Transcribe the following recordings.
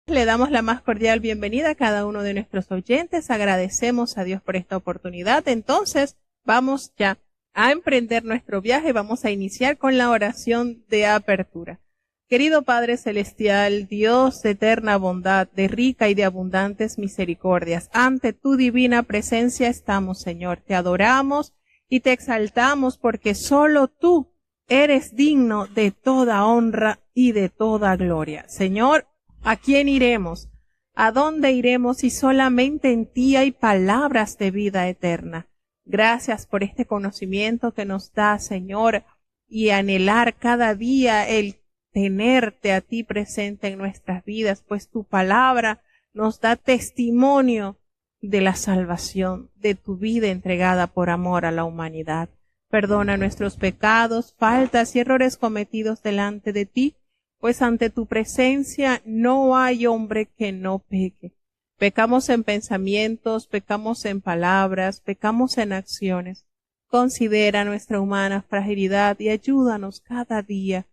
Le damos la más cordial bienvenida a cada uno de nuestros oyentes. Agradecemos a Dios por esta oportunidad. Entonces, vamos ya a emprender nuestro viaje. Vamos a iniciar con la oración de apertura. Querido Padre Celestial, Dios de eterna bondad, de rica y de abundantes misericordias, ante tu divina presencia estamos, Señor. Te adoramos y te exaltamos porque solo tú eres digno de toda honra y de toda gloria. Señor, ¿a quién iremos? ¿A dónde iremos si solamente en ti hay palabras de vida eterna? Gracias por este conocimiento que nos da, Señor, y anhelar cada día el tenerte a ti presente en nuestras vidas, pues tu palabra nos da testimonio de la salvación, de tu vida entregada por amor a la humanidad. Perdona nuestros pecados, faltas y errores cometidos delante de ti, pues ante tu presencia no hay hombre que no peque. Pecamos en pensamientos, pecamos en palabras, pecamos en acciones. Considera nuestra humana fragilidad y ayúdanos cada día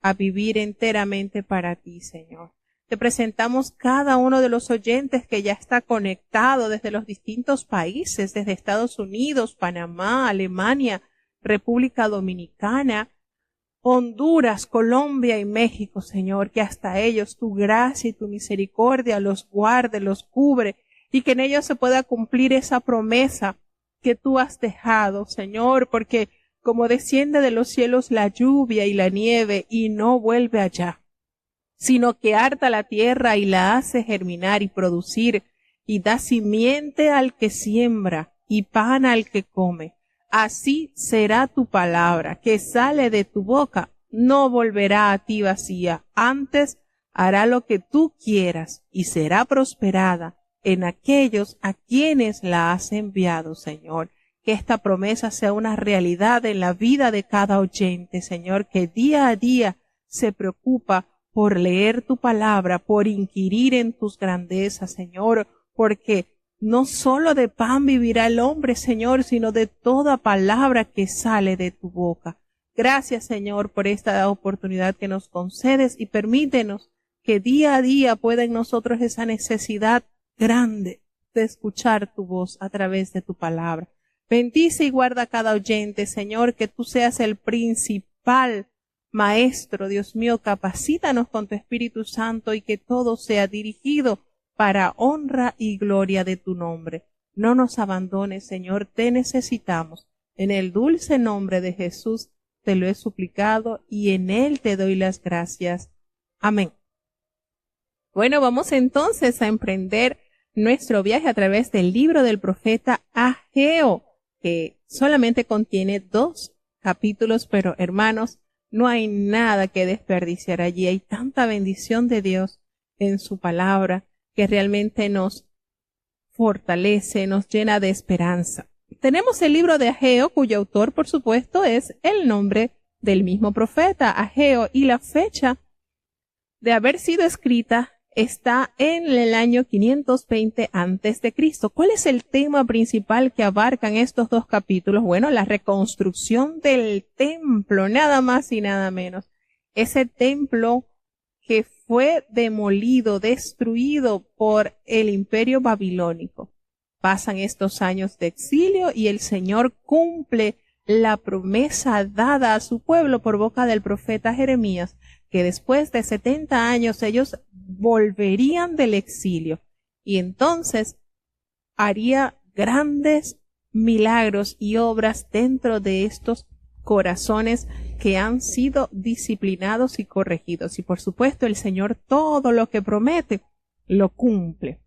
a vivir enteramente para ti, Señor. Te presentamos cada uno de los oyentes que ya está conectado desde los distintos países, desde Estados Unidos, Panamá, Alemania, República Dominicana, Honduras, Colombia y México, Señor, que hasta ellos tu gracia y tu misericordia los guarde, los cubre, y que en ellos se pueda cumplir esa promesa que tú has dejado, Señor, porque como desciende de los cielos la lluvia y la nieve y no vuelve allá, sino que harta la tierra y la hace germinar y producir, y da simiente al que siembra y pan al que come. Así será tu palabra que sale de tu boca, no volverá a ti vacía, antes hará lo que tú quieras y será prosperada en aquellos a quienes la has enviado, Señor. Que esta promesa sea una realidad en la vida de cada oyente, Señor, que día a día se preocupa por leer tu palabra, por inquirir en tus grandezas, Señor, porque no solo de pan vivirá el hombre, Señor, sino de toda palabra que sale de tu boca. Gracias, Señor, por esta oportunidad que nos concedes y permítenos que día a día pueda en nosotros esa necesidad grande de escuchar tu voz a través de tu palabra. Bendice y guarda a cada oyente, Señor, que tú seas el principal maestro, Dios mío, capacítanos con tu Espíritu Santo y que todo sea dirigido para honra y gloria de tu nombre. No nos abandones, Señor, te necesitamos. En el dulce nombre de Jesús te lo he suplicado y en él te doy las gracias. Amén. Bueno, vamos entonces a emprender nuestro viaje a través del libro del profeta Ageo, que solamente contiene 2 capítulos, pero hermanos, no hay nada que desperdiciar allí. Hay tanta bendición de Dios en su palabra que realmente nos fortalece, nos llena de esperanza. Tenemos el libro de Ageo, cuyo autor, por supuesto, es el nombre del mismo profeta, Ageo, y la fecha de haber sido escrita está en el año 520 antes de Cristo. ¿Cuál es el tema principal que abarcan estos 2 capítulos? Bueno, la reconstrucción del templo, nada más y nada menos. Ese templo que fue demolido, destruido por el imperio babilónico. Pasan estos años de exilio y el Señor cumple la promesa dada a su pueblo por boca del profeta Jeremías, que después de 70 años ellos volverían del exilio y entonces haría grandes milagros y obras dentro de estos corazones que han sido disciplinados y corregidos. Y por supuesto el Señor todo lo que promete lo cumple.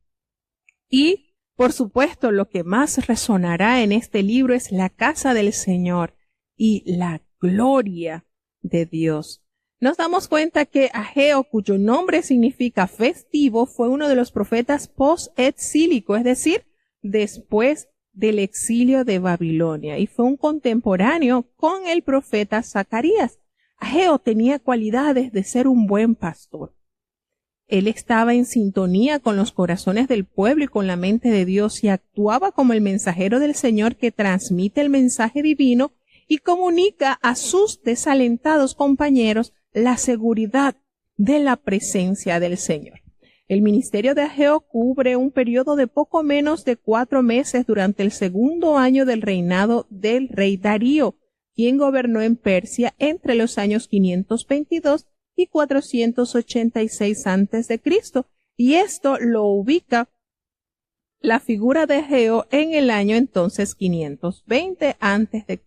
Y por supuesto lo que más resonará en este libro es la casa del Señor y la gloria de Dios. Nos damos cuenta que Ageo, cuyo nombre significa festivo, fue uno de los profetas post-exílico, es decir, después del exilio de Babilonia, y fue un contemporáneo con el profeta Zacarías. Ageo tenía cualidades de ser un buen pastor. Él estaba en sintonía con los corazones del pueblo y con la mente de Dios y actuaba como el mensajero del Señor que transmite el mensaje divino y comunica a sus desalentados compañeros la seguridad de la presencia del Señor. El ministerio de Ageo cubre un periodo de poco menos de 4 meses durante el segundo año del reinado del rey Darío, quien gobernó en Persia entre los años 522 y 486 a.C. Y esto lo ubica la figura de Ageo en el año entonces 520 a.C.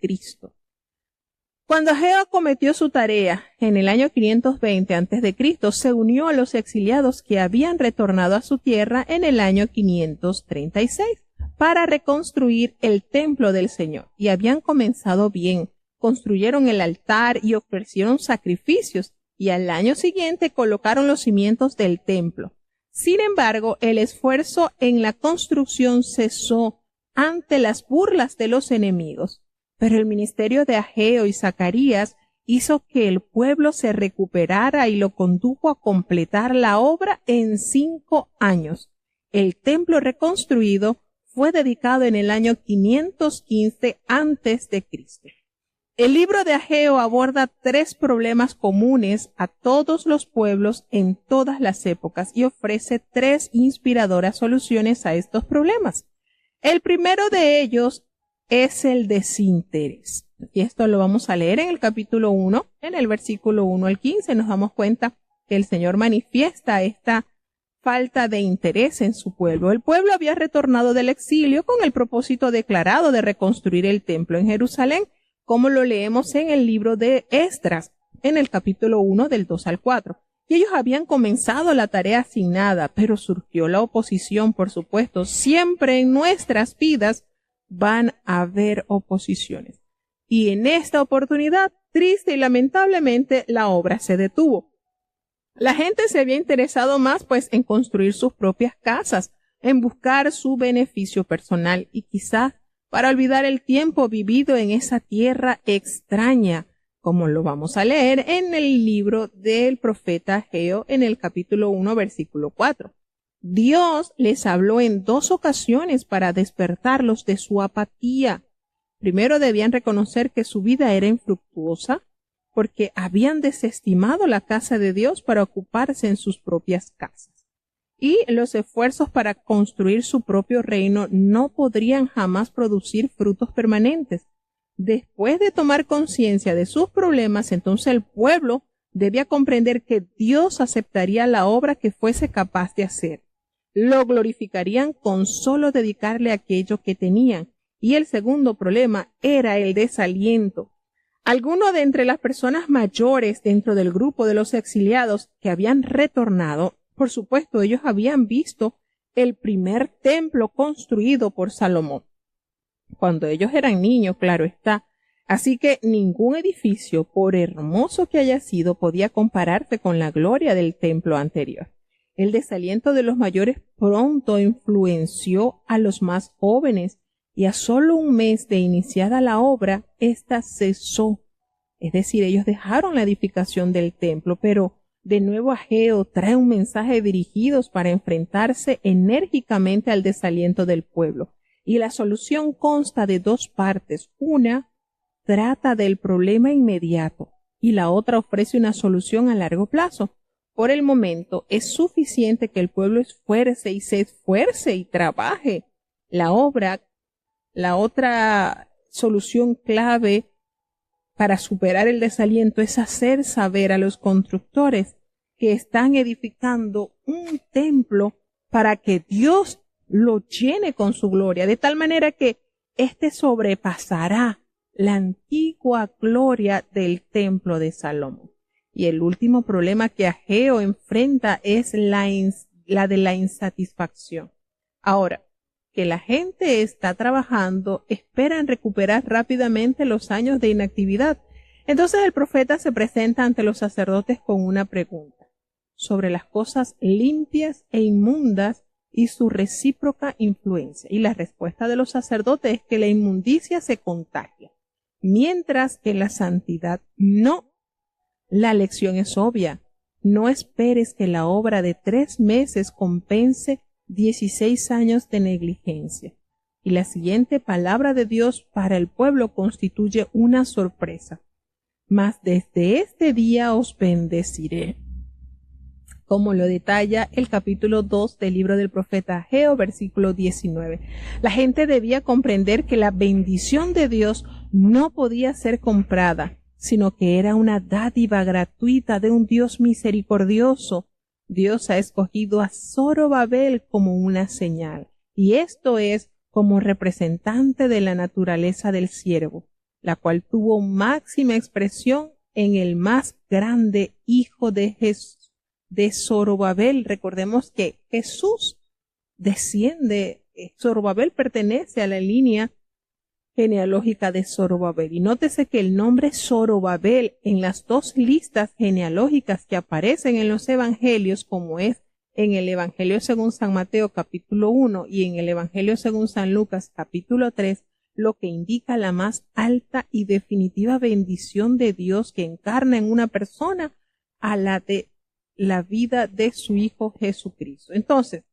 Cuando Ageo acometió su tarea en el año 520 a.C., se unió a los exiliados que habían retornado a su tierra en el año 536 para reconstruir el templo del Señor. Y habían comenzado bien. Construyeron el altar y ofrecieron sacrificios, y al año siguiente colocaron los cimientos del templo. Sin embargo, el esfuerzo en la construcción cesó ante las burlas de los enemigos. Pero el ministerio de Ageo y Zacarías hizo que el pueblo se recuperara y lo condujo a completar la obra en 5 años. El templo reconstruido fue dedicado en el año 515 a.C. El libro de Ageo aborda 3 problemas comunes a todos los pueblos en todas las épocas y ofrece 3 inspiradoras soluciones a estos problemas. El primero de ellos es el desinterés. Y esto lo vamos a leer en el capítulo 1, en el versículo 1 al 15. Nos damos cuenta que el Señor manifiesta esta falta de interés en su pueblo. El pueblo había retornado del exilio con el propósito declarado de reconstruir el templo en Jerusalén, como lo leemos en el libro de Esdras, en el capítulo 1 del 2 al 4. Y ellos habían comenzado la tarea asignada, pero surgió la oposición, por supuesto. Siempre en nuestras vidas van a haber oposiciones. Y en esta oportunidad, triste y lamentablemente, la obra se detuvo. La gente se había interesado más pues en construir sus propias casas, en buscar su beneficio personal y quizás para olvidar el tiempo vivido en esa tierra extraña, como lo vamos a leer en el libro del profeta Ageo en el capítulo 1, versículo 4. Dios les habló en 2 ocasiones para despertarlos de su apatía. Primero debían reconocer que su vida era infructuosa porque habían desestimado la casa de Dios para ocuparse en sus propias casas. Y los esfuerzos para construir su propio reino no podrían jamás producir frutos permanentes. Después de tomar conciencia de sus problemas, entonces el pueblo debía comprender que Dios aceptaría la obra que fuese capaz de hacer. Lo glorificarían con solo dedicarle aquello que tenían. Y el segundo problema era el desaliento. Algunos de entre las personas mayores dentro del grupo de los exiliados que habían retornado, por supuesto, ellos habían visto el primer templo construido por Salomón. Cuando ellos eran niños, claro está. Así que ningún edificio, por hermoso que haya sido, podía compararse con la gloria del templo anterior. El desaliento de los mayores pronto influenció a los más jóvenes y a solo un mes de iniciada la obra, ésta cesó. Es decir, ellos dejaron la edificación del templo, pero de nuevo Ageo trae un mensaje dirigidos para enfrentarse enérgicamente al desaliento del pueblo. Y la solución consta de 2 partes. Una trata del problema inmediato y la otra ofrece una solución a largo plazo. Por el momento es suficiente que el pueblo se esfuerce y trabaje. La otra solución clave para superar el desaliento es hacer saber a los constructores que están edificando un templo para que Dios lo llene con su gloria, de tal manera que éste sobrepasará la antigua gloria del templo de Salomón. Y el último problema que Ageo enfrenta es la de la insatisfacción. Ahora, que la gente está trabajando, esperan recuperar rápidamente los años de inactividad. Entonces el profeta se presenta ante los sacerdotes con una pregunta sobre las cosas limpias e inmundas y su recíproca influencia. Y la respuesta de los sacerdotes es que la inmundicia se contagia, mientras que la santidad no. La lección es obvia. No esperes que la obra de 3 meses compense 16 años de negligencia. Y la siguiente palabra de Dios para el pueblo constituye una sorpresa. Mas desde este día os bendeciré. como lo detalla el capítulo 2 del libro del profeta Ageo, versículo 19. La gente debía comprender que la bendición de Dios no podía ser comprada, sino que era una dádiva gratuita de un Dios misericordioso. Dios ha escogido a Zorobabel como una señal, y esto es como representante de la naturaleza del siervo, la cual tuvo máxima expresión en el más grande hijo de Zorobabel. Recordemos que Jesús desciende, Zorobabel pertenece a la línea genealógica de Zorobabel. Y nótese que el nombre Zorobabel en las dos listas genealógicas que aparecen en los evangelios, como es en el Evangelio según San Mateo capítulo 1 y en el Evangelio según San Lucas capítulo 3, lo que indica la más alta y definitiva bendición de Dios que encarna en una persona a la de la vida de su Hijo Jesucristo. Entonces,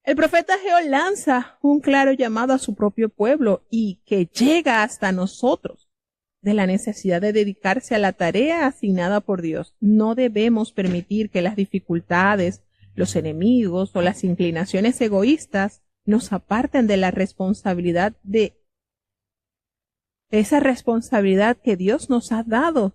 el profeta Ageo lanza un claro llamado a su propio pueblo y que llega hasta nosotros de la necesidad de dedicarse a la tarea asignada por Dios. No debemos permitir que las dificultades, los enemigos o las inclinaciones egoístas nos aparten de la responsabilidad de esa responsabilidad que Dios nos ha dado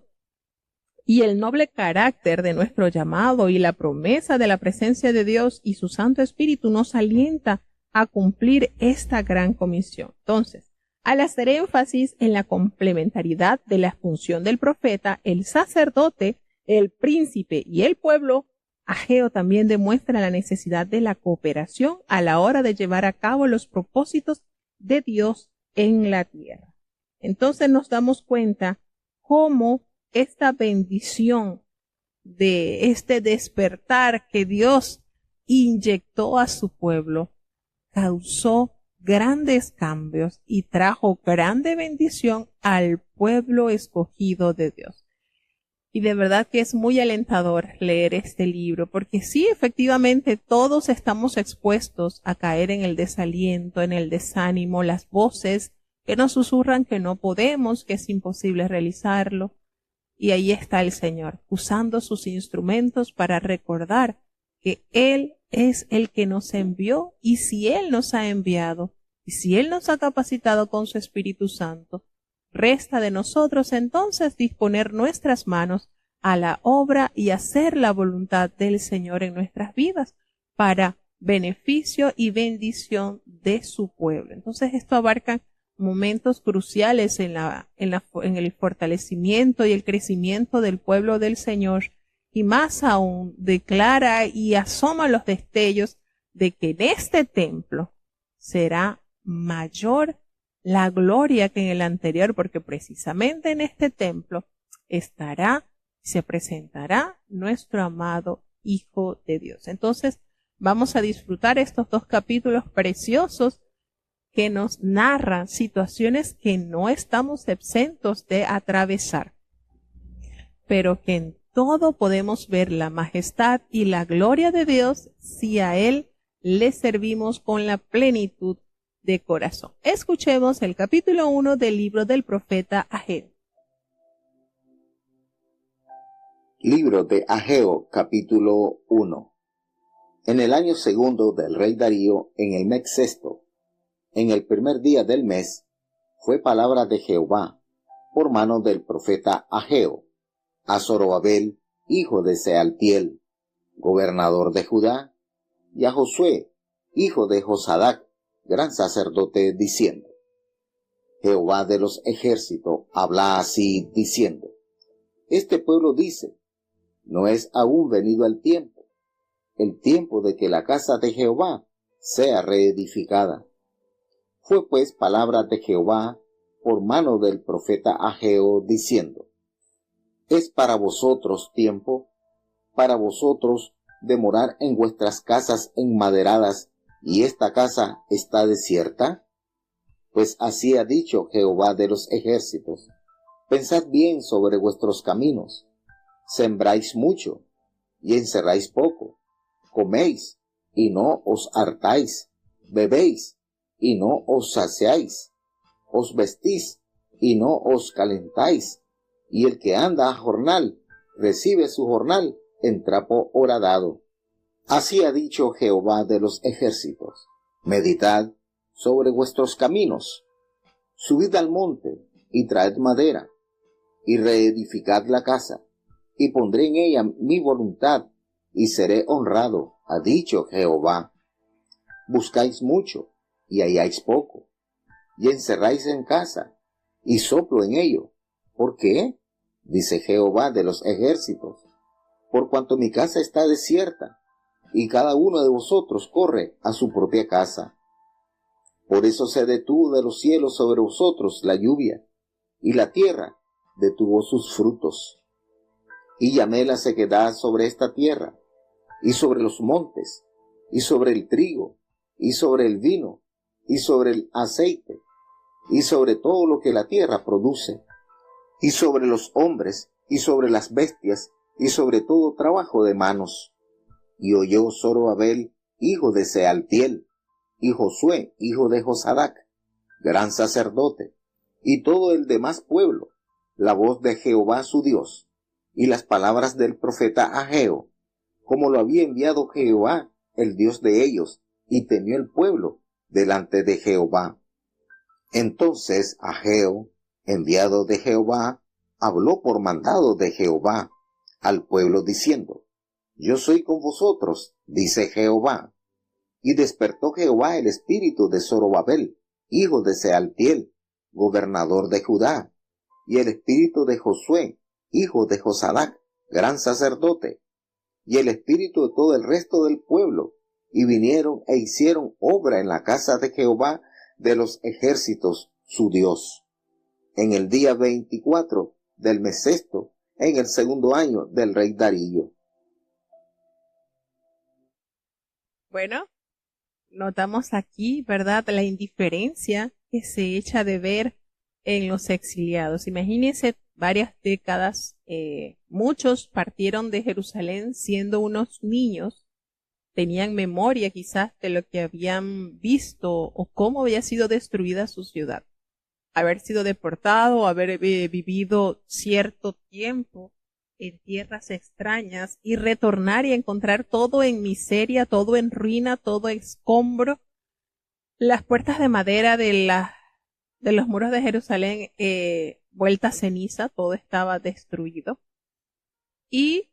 y el noble carácter de nuestro llamado y la promesa de la presencia de Dios y su Santo Espíritu nos alienta a cumplir esta gran comisión. Entonces, al hacer énfasis en la complementariedad de la función del profeta, el sacerdote, el príncipe y el pueblo, Ageo también demuestra la necesidad de la cooperación a la hora de llevar a cabo los propósitos de Dios en la tierra. Entonces nos damos cuenta cómo esta bendición de este despertar que Dios inyectó a su pueblo causó grandes cambios y trajo grande bendición al pueblo escogido de Dios. Y de verdad que es muy alentador leer este libro, porque sí, efectivamente, todos estamos expuestos a caer en el desaliento, en el desánimo, las voces que nos susurran que no podemos, que es imposible realizarlo. Y ahí está el Señor, usando sus instrumentos para recordar que Él es el que nos envió, y si Él nos ha enviado, y si Él nos ha capacitado con su Espíritu Santo, resta de nosotros entonces disponer nuestras manos a la obra y hacer la voluntad del Señor en nuestras vidas para beneficio y bendición de su pueblo. Entonces esto abarca momentos cruciales en el fortalecimiento y el crecimiento del pueblo del Señor, y más aún declara y asoma los destellos de que en este templo será mayor la gloria que en el anterior, porque precisamente en este templo se presentará nuestro amado Hijo de Dios. Entonces vamos a disfrutar estos dos capítulos preciosos que nos narran situaciones que no estamos exentos de atravesar, pero que en todo podemos ver la majestad y la gloria de Dios si a Él le servimos con la plenitud de corazón. Escuchemos el capítulo 1 del libro del profeta Ageo. Libro de Ageo, capítulo 1. En el año segundo del rey Darío, en el mes sexto, en el primer día del mes, fue palabra de Jehová, por mano del profeta Ageo, a Zorobabel, hijo de Sealtiel, gobernador de Judá, y a Josué, hijo de Josadac, gran sacerdote, diciendo: Jehová de los ejércitos habla así, diciendo: Este pueblo dice, no es aún venido el tiempo de que la casa de Jehová sea reedificada. Fue pues palabra de Jehová por mano del profeta Ageo, diciendo: ¿Es para vosotros tiempo, para vosotros de morar en vuestras casas enmaderadas, y esta casa está desierta? Pues así ha dicho Jehová de los ejércitos: Pensad bien sobre vuestros caminos. Sembráis mucho, y encerráis poco. Coméis, y no os hartáis. Bebéis, y no os saciáis. Os vestís, y no os calentáis. Y el que anda a jornal, recibe su jornal en trapo horadado. Así ha dicho Jehová de los ejércitos: meditad sobre vuestros caminos, subid al monte y traed madera, y reedificad la casa, y pondré en ella mi voluntad, y seré honrado, ha dicho Jehová. Buscáis mucho, y halláis poco, y encerráis en casa, y soplo en ello. ¿Por qué? Dice Jehová de los ejércitos: por cuanto mi casa está desierta, y cada uno de vosotros corre a su propia casa. Por eso se detuvo de los cielos sobre vosotros la lluvia, y la tierra detuvo sus frutos. Y llamé la sequedad sobre esta tierra, y sobre los montes, y sobre el trigo, y sobre el vino, y sobre el aceite, y sobre todo lo que la tierra produce, y sobre los hombres, y sobre las bestias, y sobre todo trabajo de manos. Y oyó Zorobabel, hijo de Sealtiel, y Josué, hijo de Josadac, gran sacerdote, y todo el demás pueblo, la voz de Jehová su Dios, y las palabras del profeta Ageo, como lo había enviado Jehová, el Dios de ellos, y temió el pueblo delante de Jehová. Entonces Ageo, enviado de Jehová, habló por mandado de Jehová al pueblo diciendo: yo soy con vosotros, dice Jehová. Y despertó Jehová el espíritu de Zorobabel, hijo de Sealtiel, gobernador de Judá, y el espíritu de Josué, hijo de Josadac, gran sacerdote, y el espíritu de todo el resto del pueblo, y vinieron e hicieron obra en la casa de Jehová de los ejércitos, su Dios. En el día 24 del mes sexto, en el segundo año del rey Darío. Bueno, notamos aquí, ¿verdad?, la indiferencia que se echa de ver en los exiliados. Imagínense, varias décadas, muchos partieron de Jerusalén siendo unos niños, tenían memoria quizás de lo que habían visto o cómo había sido destruida su ciudad. Haber sido deportado, haber vivido cierto tiempo en tierras extrañas y retornar y encontrar todo en miseria, todo en ruina, todo en escombro. Las puertas de madera de los muros de Jerusalén vuelta ceniza, todo estaba destruido. Y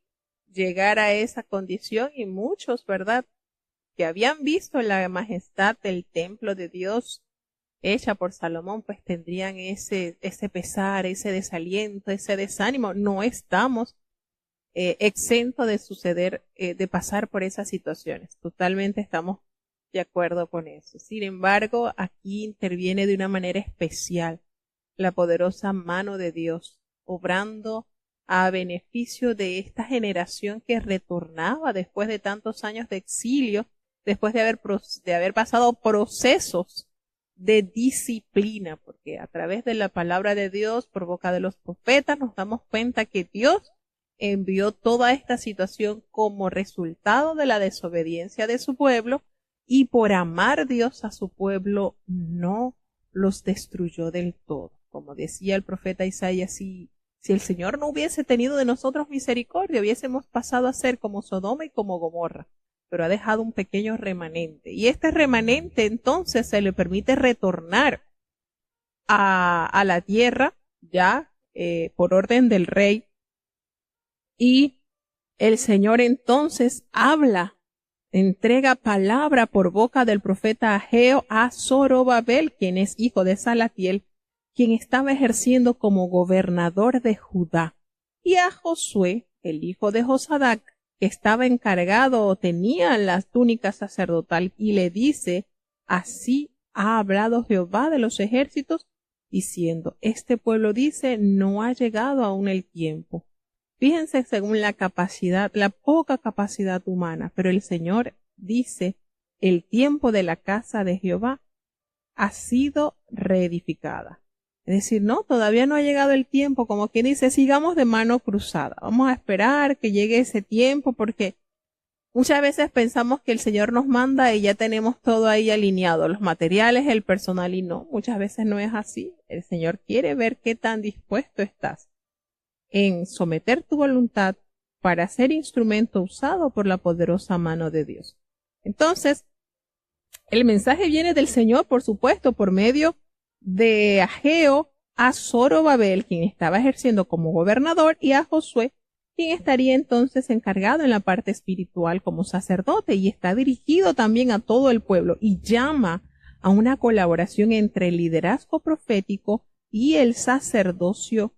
llegar a esa condición, y muchos, ¿verdad?, que habían visto la majestad del templo de Dios hecha por Salomón, pues tendrían ese pesar, ese desaliento, ese desánimo. No estamos exentos de suceder, de pasar por esas situaciones. Totalmente estamos de acuerdo con eso. Sin embargo, aquí interviene de una manera especial la poderosa mano de Dios, obrando a beneficio de esta generación que retornaba después de tantos años de exilio, después de haber pasado procesos de disciplina, porque a través de la palabra de Dios, por boca de los profetas, nos damos cuenta que Dios envió toda esta situación como resultado de la desobediencia de su pueblo, y por amar Dios a su pueblo no los destruyó del todo. Como decía el profeta Isaías, si el Señor no hubiese tenido de nosotros misericordia, hubiésemos pasado a ser como Sodoma y como Gomorra, pero ha dejado un pequeño remanente. Y este remanente entonces se le permite retornar a la tierra, ya por orden del rey. Y el Señor entonces habla, entrega palabra por boca del profeta Ageo a Zorobabel, quien es hijo de Salatiel, quien estaba ejerciendo como gobernador de Judá, y a Josué, el hijo de Josadac, que estaba encargado o tenía la túnica sacerdotal, y le dice: así ha hablado Jehová de los ejércitos, diciendo: este pueblo dice, no ha llegado aún el tiempo. Fíjense según la capacidad, la poca capacidad humana, pero el Señor dice: el tiempo de la casa de Jehová ha sido reedificada. Es decir, no, todavía no ha llegado el tiempo, como quien dice, sigamos de mano cruzada. Vamos a esperar que llegue ese tiempo, porque muchas veces pensamos que el Señor nos manda y ya tenemos todo ahí alineado, los materiales, el personal, y no, muchas veces no es así. El Señor quiere ver qué tan dispuesto estás en someter tu voluntad para ser instrumento usado por la poderosa mano de Dios. Entonces, el mensaje viene del Señor, por supuesto, por medio de Ageo a Zorobabel, quien estaba ejerciendo como gobernador, y a Josué, quien estaría entonces encargado en la parte espiritual como sacerdote, y está dirigido también a todo el pueblo y llama a una colaboración entre el liderazgo profético y el sacerdocio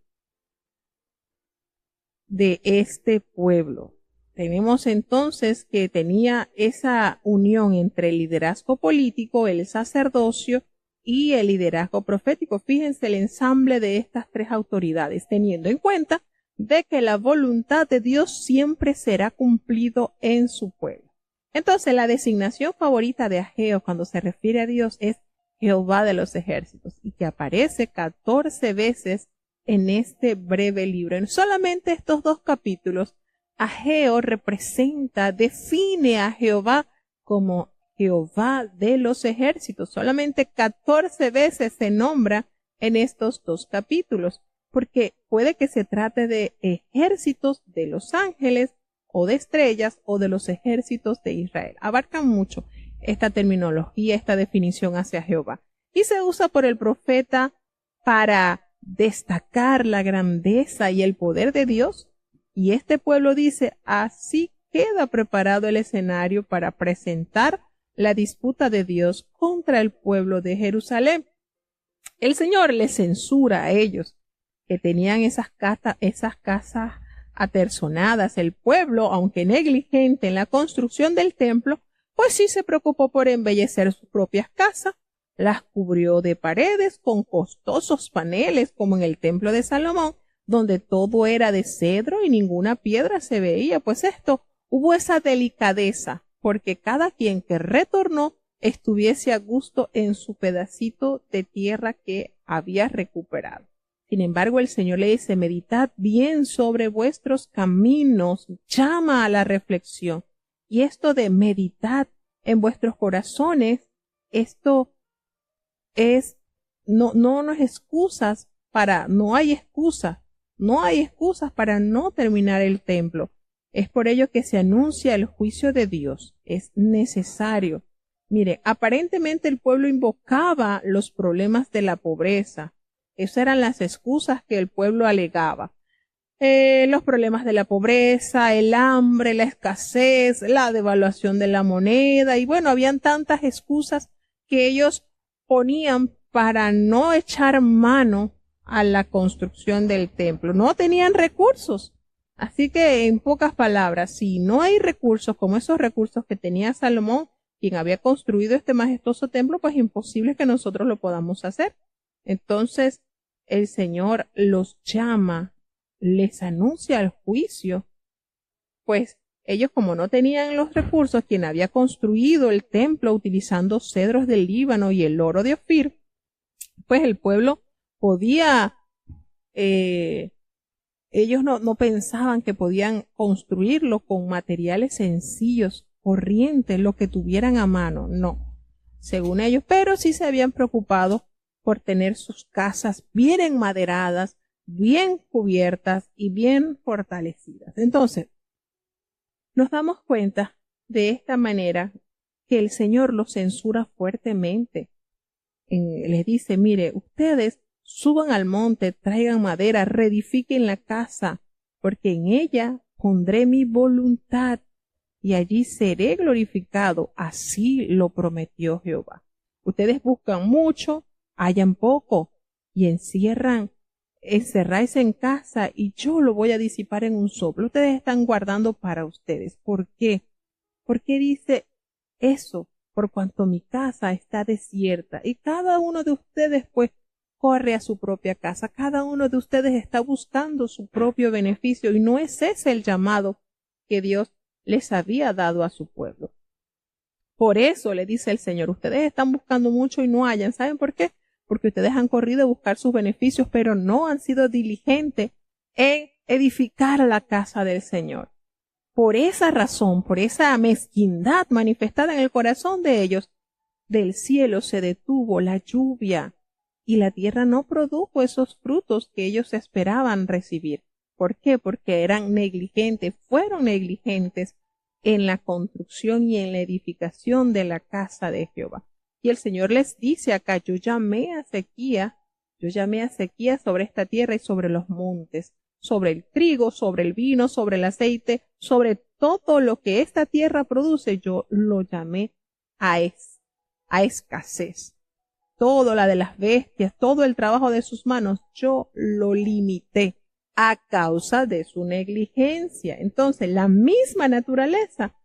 de este pueblo. Tenemos entonces que tenía esa unión entre el liderazgo político, el sacerdocio y el liderazgo profético. Fíjense el ensamble de estas tres autoridades, teniendo en cuenta de que la voluntad de Dios siempre será cumplido en su pueblo. Entonces, la designación favorita de Ageo cuando se refiere a Dios es Jehová de los ejércitos, y que aparece 14 veces en este breve libro. En solamente estos 2 capítulos, Ageo representa, define a Jehová como Jehová de los ejércitos. Solamente 14 veces se nombra en estos 2 capítulos, porque puede que se trate de ejércitos de los ángeles o de estrellas o de los ejércitos de Israel. Abarcan mucho esta terminología, esta definición hacia Jehová. Y se usa por el profeta para destacar la grandeza y el poder de Dios. Y este pueblo dice, así queda preparado el escenario para presentar la disputa de Dios contra el pueblo de Jerusalén. El Señor les censura a ellos que tenían esas casas aterzonadas. El pueblo, aunque negligente en la construcción del templo, pues sí se preocupó por embellecer sus propias casas, las cubrió de paredes con costosos paneles, como en el templo de Salomón, donde todo era de cedro y ninguna piedra se veía. Pues hubo esa delicadeza, porque cada quien que retornó estuviese a gusto en su pedacito de tierra que había recuperado. Sin embargo, el Señor le dice, meditad bien sobre vuestros caminos, llama a la reflexión. Y esto de meditar en vuestros corazones, esto es, no hay excusas para no terminar el templo. Es por ello que se anuncia el juicio de Dios. Es necesario. Mire, aparentemente el pueblo invocaba los problemas de la pobreza. Esas eran las excusas que el pueblo alegaba. Los problemas de la pobreza, el hambre, la escasez, la devaluación de la moneda, y bueno, habían tantas excusas que ellos ponían para no echar mano a la construcción del templo. No tenían recursos. Así que, en pocas palabras, si no hay recursos como esos recursos que tenía Salomón, quien había construido este majestuoso templo, pues imposible que nosotros lo podamos hacer. Entonces, el Señor los llama, les anuncia el juicio, pues ellos, como no tenían los recursos, quien había construido el templo utilizando cedros del Líbano y el oro de Ofir, pues el pueblo podía, ellos no pensaban que podían construirlo con materiales sencillos, corrientes, lo que tuvieran a mano, no, según ellos, pero sí se habían preocupado por tener sus casas bien enmaderadas, bien cubiertas y bien fortalecidas. Entonces, nos damos cuenta de esta manera que el Señor los censura fuertemente. Les dice, mire, ustedes suban al monte, traigan madera, reedifiquen la casa, porque en ella pondré mi voluntad y allí seré glorificado. Así lo prometió Jehová. Ustedes buscan mucho, hallan poco y encerráis en casa y yo lo voy a disipar en un soplo. Ustedes están guardando para ustedes. ¿Por qué? ¿Por qué dice eso? Por cuanto mi casa está desierta y cada uno de ustedes pues corre a su propia casa. Cada uno de ustedes está buscando su propio beneficio y no es ese el llamado que Dios les había dado a su pueblo. Por eso le dice el Señor, ustedes están buscando mucho y no hallan. ¿Saben por qué? Porque ustedes han corrido a buscar sus beneficios, pero no han sido diligentes en edificar la casa del Señor. Por esa razón, por esa mezquindad manifestada en el corazón de ellos, del cielo se detuvo la lluvia y la tierra no produjo esos frutos que ellos esperaban recibir. ¿Por qué? Porque eran negligentes, fueron negligentes en la construcción y en la edificación de la casa de Jehová. Y el Señor les dice acá, yo llamé a sequía sobre esta tierra y sobre los montes, sobre el trigo, sobre el vino, sobre el aceite, sobre todo lo que esta tierra produce, yo lo llamé a escasez. Todo la de las bestias, todo el trabajo de sus manos, yo lo limité a causa de su negligencia. Entonces, la misma naturaleza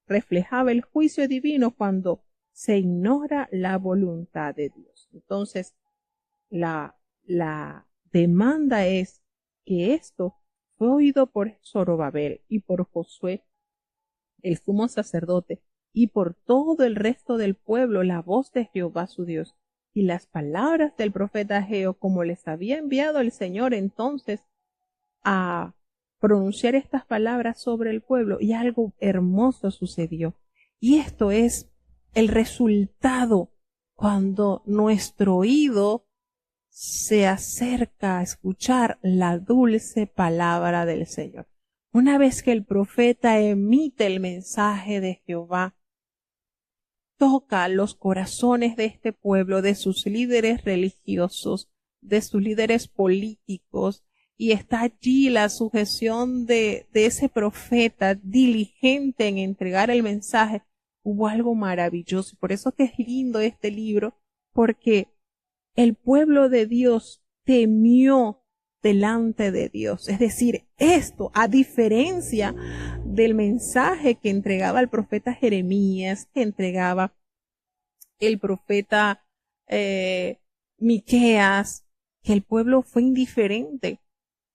reflejaba el juicio divino cuando se ignora la voluntad de Dios. Entonces, la demanda es que esto fue oído por Zorobabel y por Josué, el sumo sacerdote, y por todo el resto del pueblo, la voz de Jehová su Dios, y las palabras del profeta Ageo, como les había enviado el Señor entonces a pronunciar estas palabras sobre el pueblo, y algo hermoso sucedió. Y esto es el resultado cuando nuestro oído se acerca a escuchar la dulce palabra del Señor. Una vez que el profeta emite el mensaje de Jehová, toca los corazones de este pueblo, de sus líderes religiosos, de sus líderes políticos, y está allí la sujeción de ese profeta diligente en entregar el mensaje. Hubo algo maravilloso, y por eso que es lindo este libro, porque el pueblo de Dios temió delante de Dios. Es decir, esto, a diferencia del mensaje que entregaba el profeta Jeremías, que entregaba el profeta Miqueas, que el pueblo fue indiferente,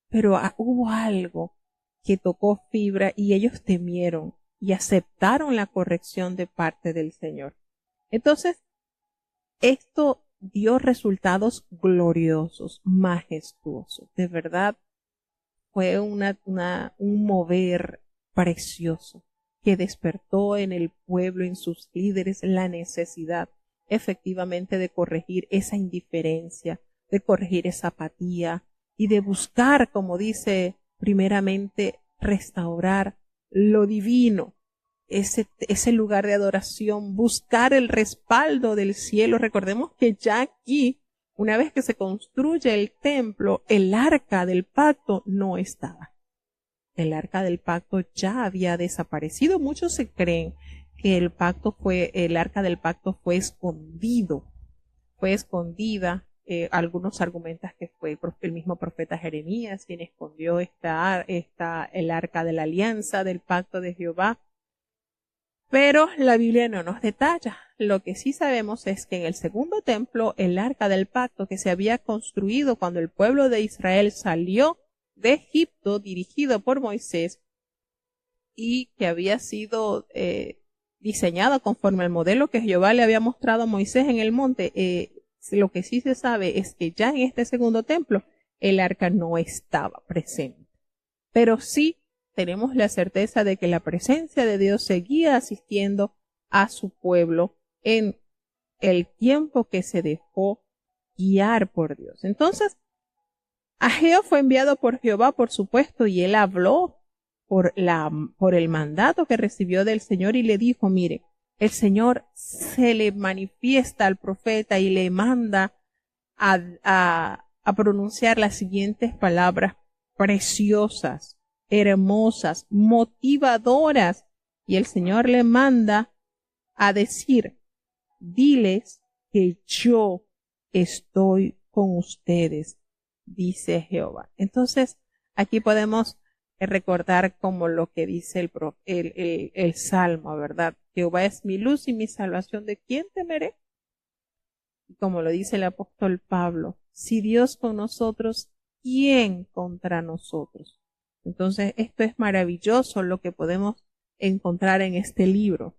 pero hubo algo que tocó fibra y ellos temieron y aceptaron la corrección de parte del Señor. Entonces, esto dio resultados gloriosos, majestuosos. De verdad, fue un mover precioso que despertó en el pueblo, en sus líderes, la necesidad efectivamente de corregir esa indiferencia, de corregir esa apatía y de buscar, como dice, primeramente restaurar lo divino, ese lugar de adoración, buscar el respaldo del cielo. Recordemos que ya aquí, una vez que se construye el templo, el arca del pacto no estaba. El arca del pacto ya había desaparecido. Muchos se creen que el arca del pacto fue escondida. Algunos argumentan que fue el mismo profeta Jeremías quien escondió el arca de la alianza del pacto de Jehová. Pero la Biblia no nos detalla. Lo que sí sabemos es que en el segundo templo, el arca del pacto que se había construido cuando el pueblo de Israel salió de Egipto, dirigido por Moisés, y que había sido diseñado conforme al modelo que Jehová le había mostrado a Moisés en el monte, lo que sí se sabe es que ya en este segundo templo el arca no estaba presente. Pero sí tenemos la certeza de que la presencia de Dios seguía asistiendo a su pueblo en el tiempo que se dejó guiar por Dios. Entonces, Ageo fue enviado por Jehová, por supuesto, y él habló por el mandato que recibió del Señor y le dijo, mire, el Señor se le manifiesta al profeta y le manda a pronunciar las siguientes palabras preciosas, hermosas, motivadoras, y el Señor le manda a decir, diles que yo estoy con ustedes, dice Jehová. Entonces, aquí podemos recordar como lo que dice el Salmo, ¿verdad? Jehová es mi luz y mi salvación, ¿de quién temeré? Y como lo dice el apóstol Pablo, si Dios con nosotros, ¿quién contra nosotros? Entonces, esto es maravilloso lo que podemos encontrar en este libro.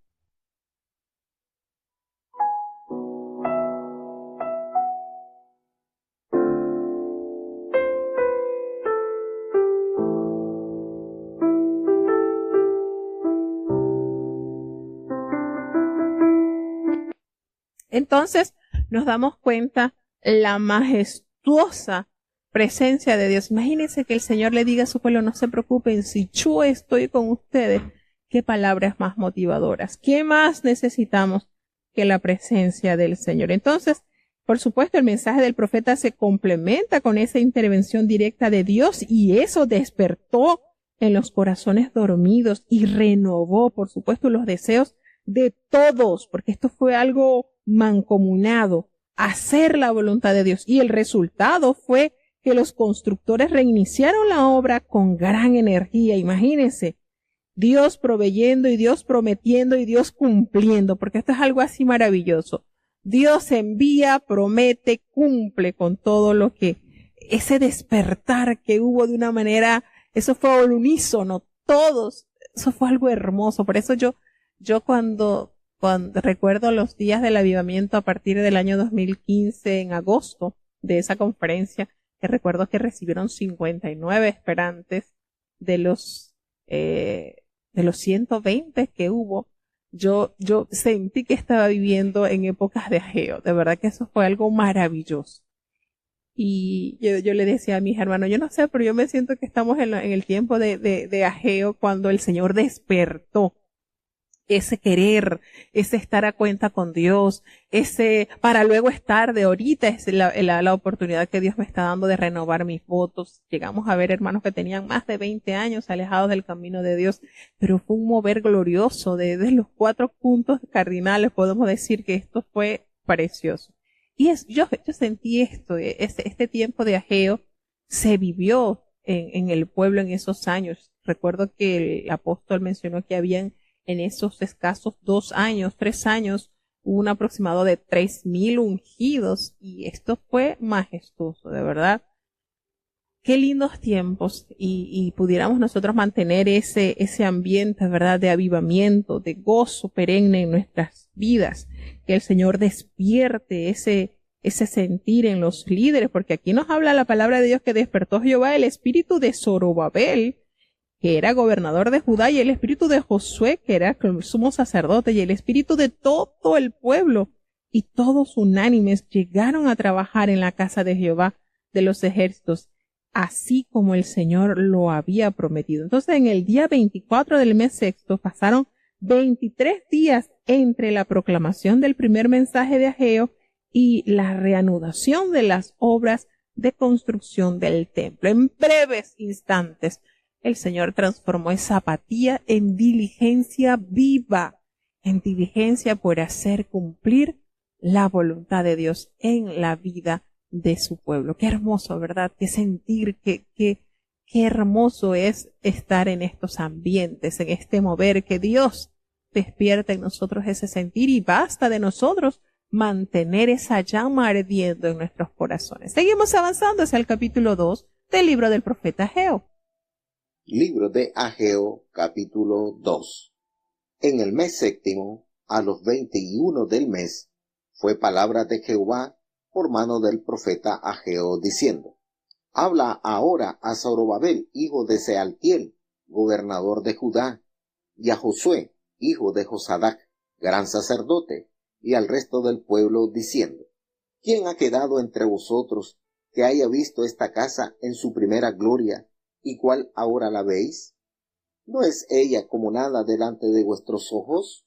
Entonces, nos damos cuenta la majestuosa presencia de Dios. Imagínense que el Señor le diga a su pueblo, no se preocupen, si yo estoy con ustedes. Qué palabras más motivadoras. ¿Qué más necesitamos que la presencia del Señor? Entonces, por supuesto, el mensaje del profeta se complementa con esa intervención directa de Dios y eso despertó en los corazones dormidos y renovó, por supuesto, los deseos de todos, porque esto fue algo mancomunado, hacer la voluntad de Dios. Y el resultado fue que los constructores reiniciaron la obra con gran energía. Imagínense, Dios proveyendo y Dios prometiendo y Dios cumpliendo, porque esto es algo así maravilloso. Dios envía, promete, cumple con todo lo que, ese despertar que hubo de una manera, eso fue al unísono, todos, eso fue algo hermoso. Por eso yo cuando recuerdo los días del avivamiento a partir del año 2015, en agosto de esa conferencia, que recuerdo que recibieron 59 esperantes de los 120 que hubo, yo sentí que estaba viviendo en épocas de Ageo. De verdad que eso fue algo maravilloso. Y yo le decía a mis hermanos, yo no sé, pero yo me siento que estamos en el tiempo de Ageo, cuando el Señor despertó ese querer, ese estar a cuenta con Dios, ese para luego estar de ahorita, es la oportunidad que Dios me está dando de renovar mis votos. Llegamos a ver hermanos que tenían más de 20 años alejados del camino de Dios, pero fue un mover glorioso de los 4 puntos cardinales. Podemos decir que esto fue precioso. Y yo sentí esto, este tiempo de Ageo se vivió en el pueblo en esos años. Recuerdo que el apóstol mencionó que habían en esos escasos 2 años, 3 años, un aproximado de 3,000 ungidos, y esto fue majestuoso, de verdad. Qué lindos tiempos, y pudiéramos nosotros mantener ese ambiente, ¿verdad?, de avivamiento, de gozo perenne en nuestras vidas, que el Señor despierte ese sentir en los líderes, porque aquí nos habla la palabra de Dios que despertó Jehová el espíritu de Zorobabel, que era gobernador de Judá, y el espíritu de Josué, que era el sumo sacerdote, y el espíritu de todo el pueblo, y todos unánimes llegaron a trabajar en la casa de Jehová de los ejércitos, así como el Señor lo había prometido. Entonces, en el día 24 del mes sexto pasaron 23 días entre la proclamación del primer mensaje de Ageo y la reanudación de las obras de construcción del templo. En breves instantes, el Señor transformó esa apatía en diligencia viva, en diligencia por hacer cumplir la voluntad de Dios en la vida de su pueblo. Qué hermoso, ¿verdad? Qué sentir, qué hermoso es estar en estos ambientes, en este mover, que Dios despierta en nosotros ese sentir, y basta de nosotros mantener esa llama ardiendo en nuestros corazones. Seguimos avanzando hacia el capítulo 2 del libro del profeta Ageo. Libro de Ageo, capítulo 2. En el mes séptimo, a los 21 del mes, fue palabra de Jehová por mano del profeta Ageo, diciendo: Habla ahora a Zorobabel, hijo de Sealtiel, gobernador de Judá, y a Josué, hijo de Josadac, gran sacerdote, y al resto del pueblo, diciendo: ¿Quién ha quedado entre vosotros que haya visto esta casa en su primera gloria, y cuál ahora la veis? ¿No es ella como nada delante de vuestros ojos?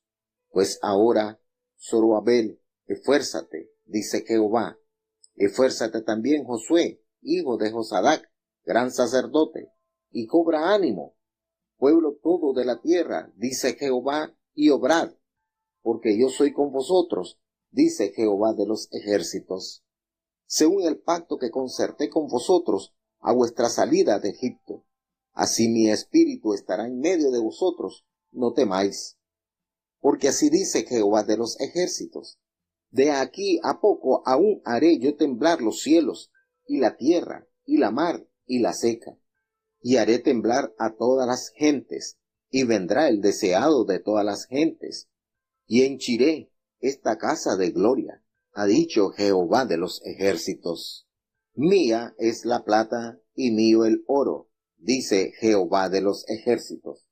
Pues ahora, Zorobabel, esfuérzate, dice Jehová. Esfuérzate también, Josué, hijo de Josadac, gran sacerdote, y cobra ánimo, pueblo todo de la tierra, dice Jehová, y obrad, porque yo soy con vosotros, dice Jehová de los ejércitos. Según el pacto que concerté con vosotros a vuestra salida de Egipto, así mi espíritu estará en medio de vosotros, no temáis. Porque así dice Jehová de los ejércitos: de aquí a poco aún haré yo temblar los cielos, y la tierra, y la mar, y la seca, y haré temblar a todas las gentes, y vendrá el deseado de todas las gentes, y henchiré esta casa de gloria, ha dicho Jehová de los ejércitos. Mía es la plata y mío el oro, dice Jehová de los ejércitos.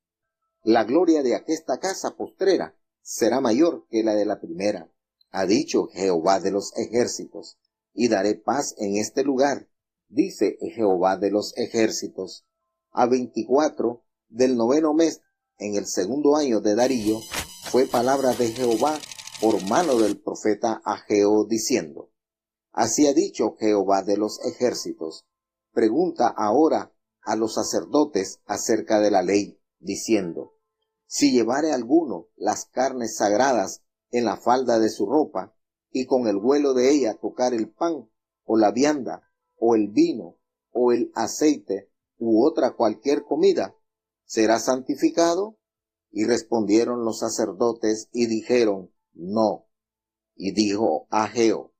La gloria de aquesta casa postrera será mayor que la de la primera, ha dicho Jehová de los ejércitos, y daré paz en este lugar, dice Jehová de los ejércitos. A 24 del 9º mes, en el 2º año de Darío, fue palabra de Jehová por mano del profeta Ageo, diciendo: Así ha dicho Jehová de los ejércitos, pregunta ahora a los sacerdotes acerca de la ley, diciendo: Si llevare alguno las carnes sagradas en la falda de su ropa, y con el vuelo de ella tocar el pan, o la vianda, o el vino, o el aceite, u otra cualquier comida, ¿será santificado? Y respondieron los sacerdotes y dijeron: No. Y dijo Ageo: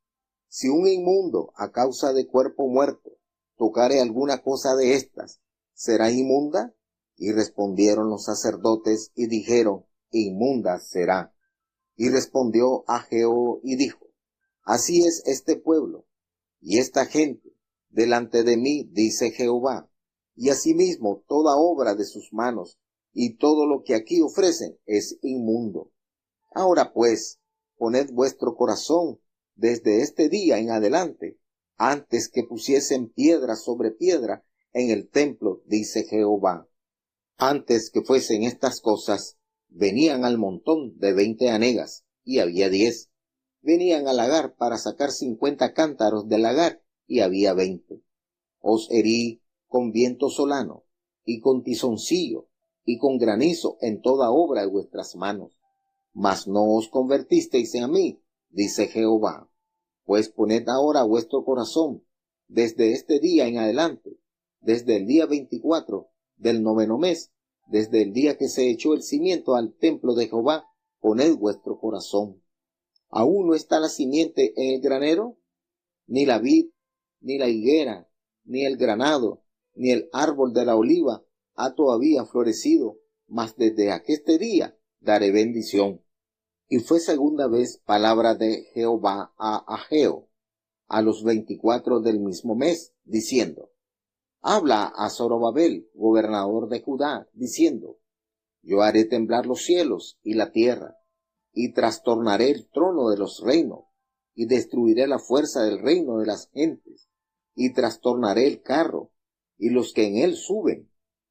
Si un inmundo a causa de cuerpo muerto tocare alguna cosa de estas, ¿será inmunda? Y respondieron los sacerdotes y dijeron: Inmunda será. Y respondió Ageo y dijo: Así es este pueblo y esta gente delante de mí, dice Jehová, y asimismo toda obra de sus manos y todo lo que aquí ofrecen es inmundo. Ahora pues, poned vuestro corazón desde este día en adelante, antes que pusiesen piedra sobre piedra en el templo, dice Jehová. Antes que fuesen estas cosas, venían al montón de 20 hanegas, y había 10. Venían al lagar para sacar 50 cántaros del lagar, y había 20. Os herí con viento solano, y con tizoncillo, y con granizo en toda obra de vuestras manos. Mas no os convertisteis a mí, dice Jehová. Pues poned ahora vuestro corazón, desde este día en adelante, desde el día 24 del 9º mes, desde el día que se echó el cimiento al templo de Jehová, poned vuestro corazón. ¿Aún no está la simiente en el granero? Ni la vid, ni la higuera, ni el granado, ni el árbol de la oliva ha todavía florecido, mas desde aqueste día daré bendición. Y fue segunda vez palabra de Jehová a Ageo, a los 24 del mismo mes, diciendo: Habla a Zorobabel, gobernador de Judá, diciendo: Yo haré temblar los cielos y la tierra, y trastornaré el trono de los reinos, y destruiré la fuerza del reino de las gentes, y trastornaré el carro, y los que en él suben,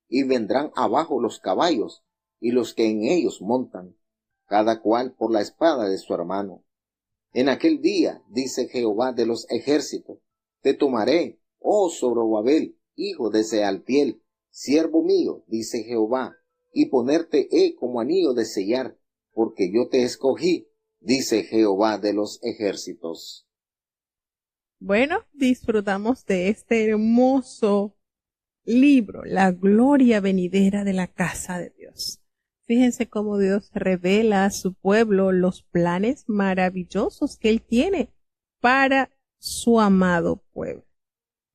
y vendrán abajo los caballos, y los que en ellos montan, cada cual por la espada de su hermano. En aquel día, dice Jehová de los ejércitos, te tomaré, oh Zorobabel, hijo de Sealtiel, siervo mío, dice Jehová, y ponerte he como anillo de sellar, porque yo te escogí, dice Jehová de los ejércitos. Bueno, disfrutamos de este hermoso libro, la gloria venidera de la casa de Dios. Fíjense cómo Dios revela a su pueblo los planes maravillosos que Él tiene para su amado pueblo.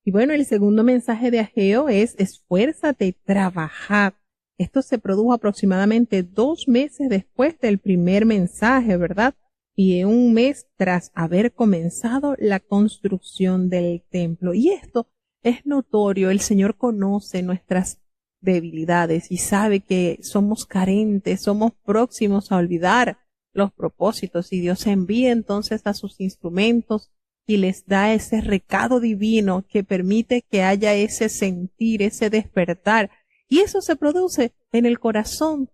Y bueno, el segundo mensaje de Ageo es: esfuérzate y trabajad. Esto se produjo aproximadamente 2 meses después del primer mensaje, ¿verdad? Y en un mes tras haber comenzado la construcción del templo. Y esto es notorio. El Señor conoce nuestras debilidades y sabe que somos carentes, somos próximos a olvidar los propósitos, y Dios envía entonces a sus instrumentos y les da ese recado divino que permite que haya ese sentir, ese despertar, y eso se produce en el corazón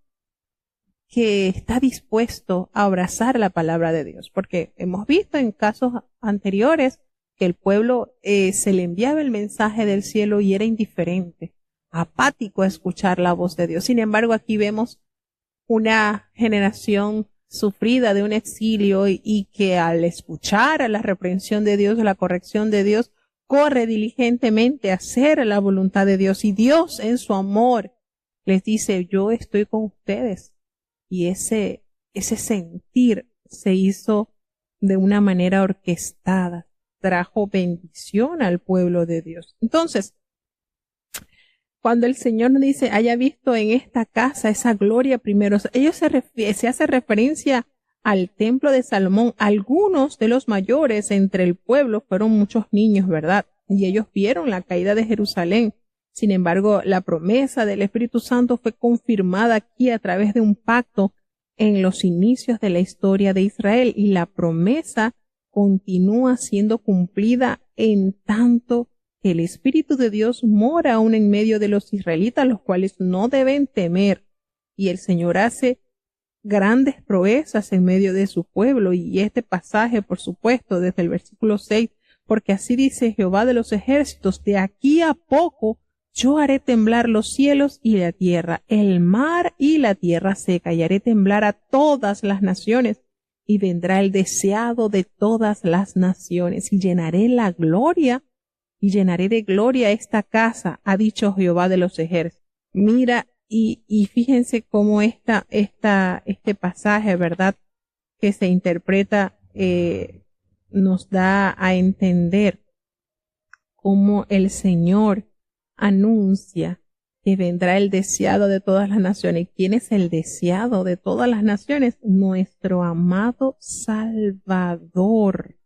que está dispuesto a abrazar la palabra de Dios, porque hemos visto en casos anteriores que el pueblo se le enviaba el mensaje del cielo y era indiferente, apático a escuchar la voz de Dios. Sin embargo, aquí vemos una generación sufrida de un exilio y que al escuchar a la reprensión de Dios, a la corrección de Dios, corre diligentemente a hacer la voluntad de Dios, y Dios en su amor les dice: yo estoy con ustedes. Y ese sentir se hizo de una manera orquestada, trajo bendición al pueblo de Dios. Entonces, cuando el Señor nos dice: haya visto en esta casa esa gloria primero, se hace referencia al templo de Salomón. Algunos de los mayores entre el pueblo fueron muchos niños, ¿verdad? Y ellos vieron la caída de Jerusalén. Sin embargo, la promesa del Espíritu Santo fue confirmada aquí a través de un pacto en los inicios de la historia de Israel, y la promesa continúa siendo cumplida en tanto que el Espíritu de Dios mora aún en medio de los israelitas, los cuales no deben temer. Y el Señor hace grandes proezas en medio de su pueblo. Y este pasaje, por supuesto, desde el versículo 6, porque así dice Jehová de los ejércitos, de aquí a poco yo haré temblar los cielos y la tierra, el mar y la tierra seca, y haré temblar a todas las naciones, y vendrá el deseado de todas las naciones, y llenaré la gloria, y llenaré de gloria esta casa, ha dicho Jehová de los ejércitos. Mira, y fíjense cómo este pasaje, ¿verdad?, que se interpreta, nos da a entender cómo el Señor anuncia que vendrá el deseado de todas las naciones. ¿Quién es el deseado de todas las naciones? Nuestro amado Salvador.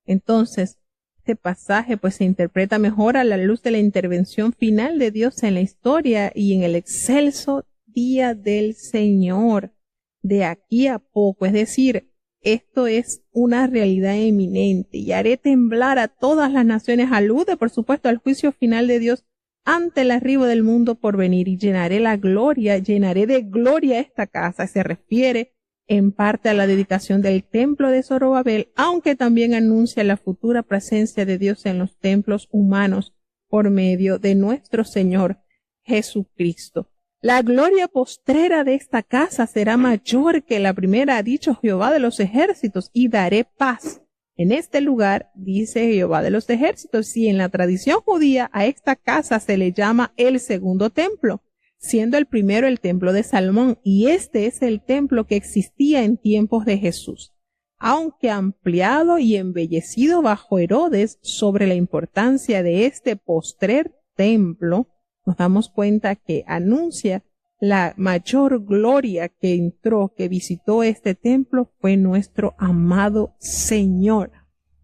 Entonces, este pasaje pues se interpreta mejor a la luz de la intervención final de Dios en la historia y en el excelso día del Señor, de aquí a poco. Es decir, esto es una realidad eminente, y haré temblar a todas las naciones. Alude, por supuesto, al juicio final de Dios ante el arribo del mundo por venir, y llenaré de gloria esta casa. Se refiere en parte a la dedicación del templo de Zorobabel, aunque también anuncia la futura presencia de Dios en los templos humanos por medio de nuestro Señor Jesucristo. La gloria postrera de esta casa será mayor que la primera, ha dicho Jehová de los ejércitos, y daré paz en este lugar, dice Jehová de los ejércitos. Y en la tradición judía a esta casa se le llama el segundo templo, siendo el primero el templo de Salomón, y este es el templo que existía en tiempos de Jesús, aunque ampliado y embellecido bajo Herodes. Sobre la importancia de este postrer templo, nos damos cuenta que anuncia la mayor gloria que visitó este templo fue nuestro amado Señor,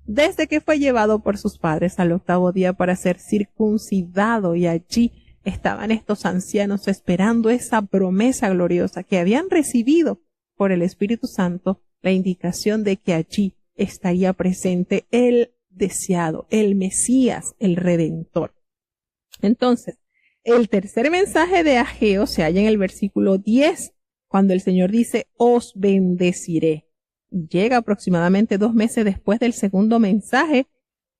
desde que fue llevado por sus padres al octavo día para ser circuncidado, y allí estaban estos ancianos esperando esa promesa gloriosa que habían recibido por el Espíritu Santo, la indicación de que allí estaría presente el deseado, el Mesías, el Redentor. Entonces, el tercer mensaje de Ageo se halla en el versículo 10, cuando el Señor dice, os bendeciré. Y llega aproximadamente 2 meses después del segundo mensaje,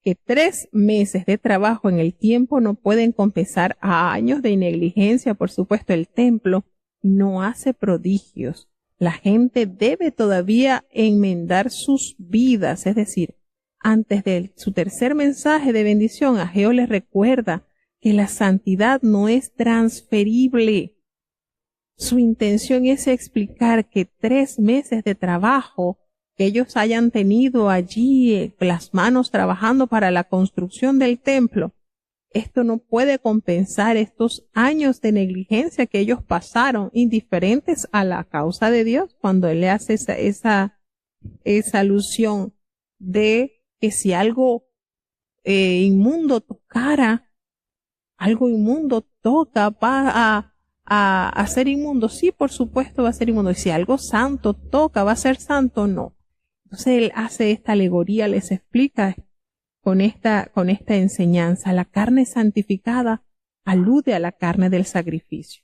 que 3 meses de trabajo en el tiempo no pueden compensar a años de negligencia. Por supuesto, el templo no hace prodigios. La gente debe todavía enmendar sus vidas. Es decir, antes de su tercer mensaje de bendición, Ageo les recuerda que la santidad no es transferible. Su intención es explicar que 3 meses de trabajo que ellos hayan tenido allí, las manos trabajando para la construcción del templo, esto no puede compensar estos años de negligencia que ellos pasaron, indiferentes a la causa de Dios, cuando Él le hace esa alusión de que si algo inmundo tocara, algo inmundo toca, va a ser inmundo. Sí, por supuesto va a ser inmundo. Y si algo santo toca, va a ser santo, no. Entonces Él hace esta alegoría, les explica con esta enseñanza. La carne santificada alude a la carne del sacrificio.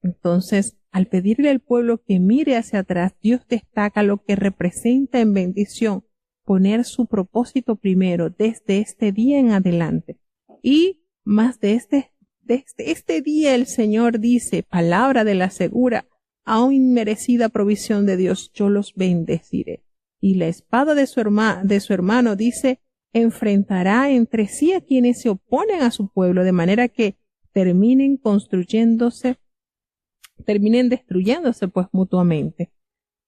Entonces, al pedirle al pueblo que mire hacia atrás, Dios destaca lo que representa en bendición poner su propósito primero desde este día en adelante. Y más de este día el Señor dice, palabra de la segura, aún inmerecida provisión de Dios, yo los bendeciré. Y la espada de su hermano dice, enfrentará entre sí a quienes se oponen a su pueblo, de manera que terminen destruyéndose pues mutuamente.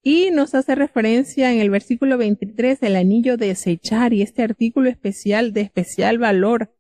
Y nos hace referencia en el versículo 23 el anillo de desechar, y este artículo especial de especial valor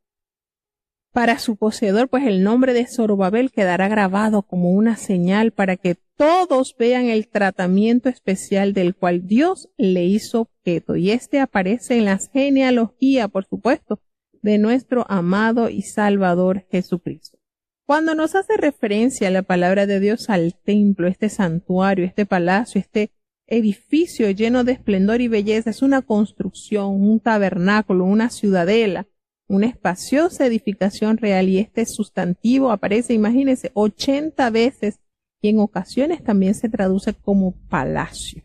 para su poseedor, pues el nombre de Zorobabel quedará grabado como una señal para que todos vean el tratamiento especial del cual Dios le hizo objeto. Y este aparece en las genealogías, por supuesto, de nuestro amado y Salvador Jesucristo. Cuando nos hace referencia a la palabra de Dios al templo, este santuario, este palacio, este edificio lleno de esplendor y belleza, es una construcción, un tabernáculo, una ciudadela, una espaciosa edificación real, y este sustantivo aparece, imagínense, 80 veces, y en ocasiones también se traduce como palacio.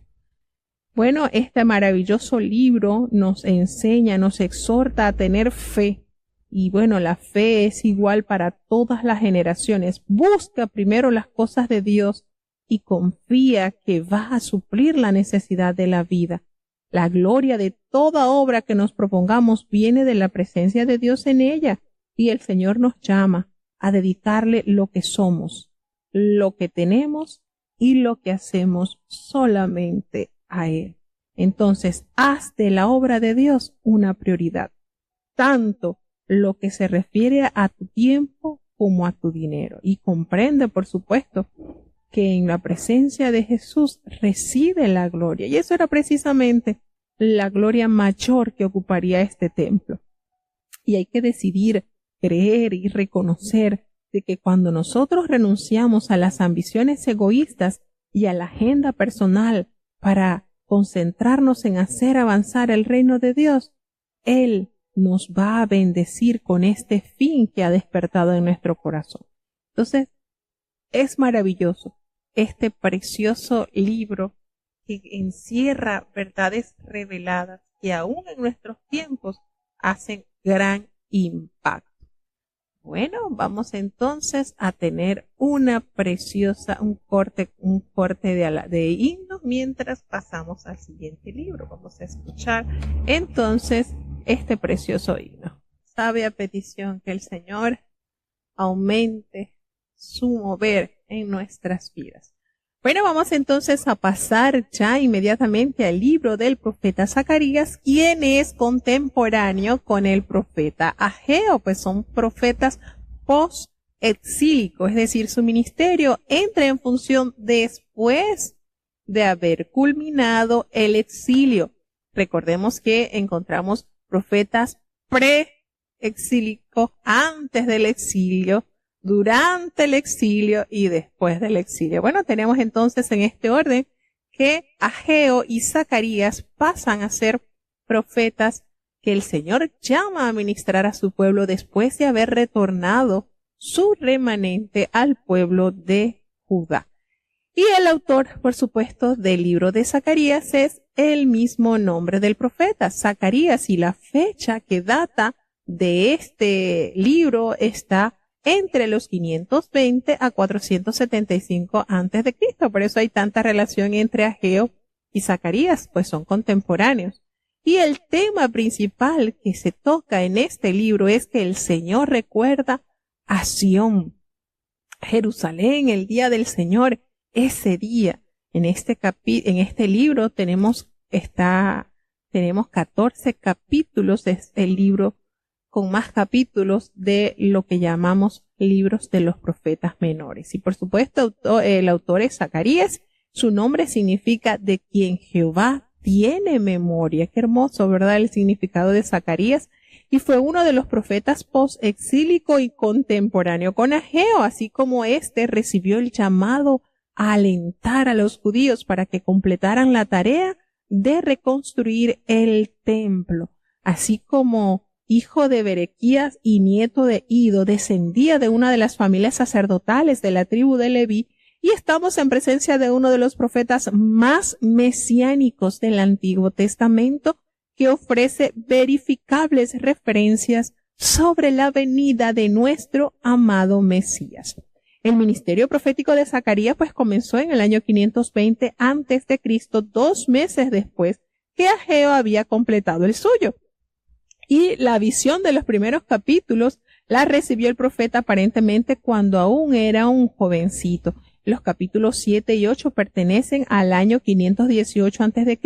Bueno, este maravilloso libro nos enseña, nos exhorta a tener fe. Y bueno, la fe es igual para todas las generaciones. Busca primero las cosas de Dios y confía que va a suplir la necesidad de la vida. La gloria de toda obra que nos propongamos viene de la presencia de Dios en ella, y el Señor nos llama a dedicarle lo que somos, lo que tenemos y lo que hacemos solamente a Él. Entonces, haz de la obra de Dios una prioridad, tanto lo que se refiere a tu tiempo como a tu dinero. Y comprende, por supuesto, que en la presencia de Jesús reside la gloria. Y eso era precisamente la gloria mayor que ocuparía este templo. Y hay que decidir, creer y reconocer de que cuando nosotros renunciamos a las ambiciones egoístas y a la agenda personal para concentrarnos en hacer avanzar el reino de Dios, Él nos va a bendecir con este fin que ha despertado en nuestro corazón. Entonces, es maravilloso este precioso libro que encierra verdades reveladas que aún en nuestros tiempos hacen gran impacto. Bueno, vamos entonces a tener un corte de himno mientras pasamos al siguiente libro. Vamos a escuchar entonces este precioso himno. Sabe a petición que el Señor aumente su mover en nuestras vidas. Bueno, vamos entonces a pasar ya inmediatamente al libro del profeta Zacarías, quien es contemporáneo con el profeta Ageo, pues son profetas post-exílicos, es decir, su ministerio entra en función después de haber culminado el exilio. Recordemos que encontramos profetas pre-exílicos antes del exilio, durante el exilio y después del exilio. Bueno, tenemos entonces en este orden que Ageo y Zacarías pasan a ser profetas que el Señor llama a ministrar a su pueblo después de haber retornado su remanente al pueblo de Judá. Y el autor, por supuesto, del libro de Zacarías es el mismo nombre del profeta, Zacarías, y la fecha que data de este libro está entre los 520 a 475 antes de Cristo. Por eso hay tanta relación entre Ageo y Zacarías, pues son contemporáneos. Y el tema principal que se toca en este libro es que el Señor recuerda a Sión, Jerusalén, el día del Señor, ese día. En este libro tenemos 14 capítulos, es el libro con más capítulos de lo que llamamos libros de los profetas menores. Y por supuesto, el autor es Zacarías. Su nombre significa de quien Jehová tiene memoria. Qué hermoso, ¿verdad? El significado de Zacarías. Y fue uno de los profetas post-exílico y contemporáneo con Ageo, así como éste recibió el llamado a alentar a los judíos para que completaran la tarea de reconstruir el templo, así como hijo de Berequías y nieto de Ido, descendía de una de las familias sacerdotales de la tribu de Leví, y estamos en presencia de uno de los profetas más mesiánicos del Antiguo Testamento, que ofrece verificables referencias sobre la venida de nuestro amado Mesías. El ministerio profético de Zacarías pues comenzó en el año 520 antes de Cristo, 2 meses después que Ageo había completado el suyo. Y la visión de los primeros capítulos la recibió el profeta aparentemente cuando aún era un jovencito. Los capítulos 7 y 8 pertenecen al año 518 a.C.,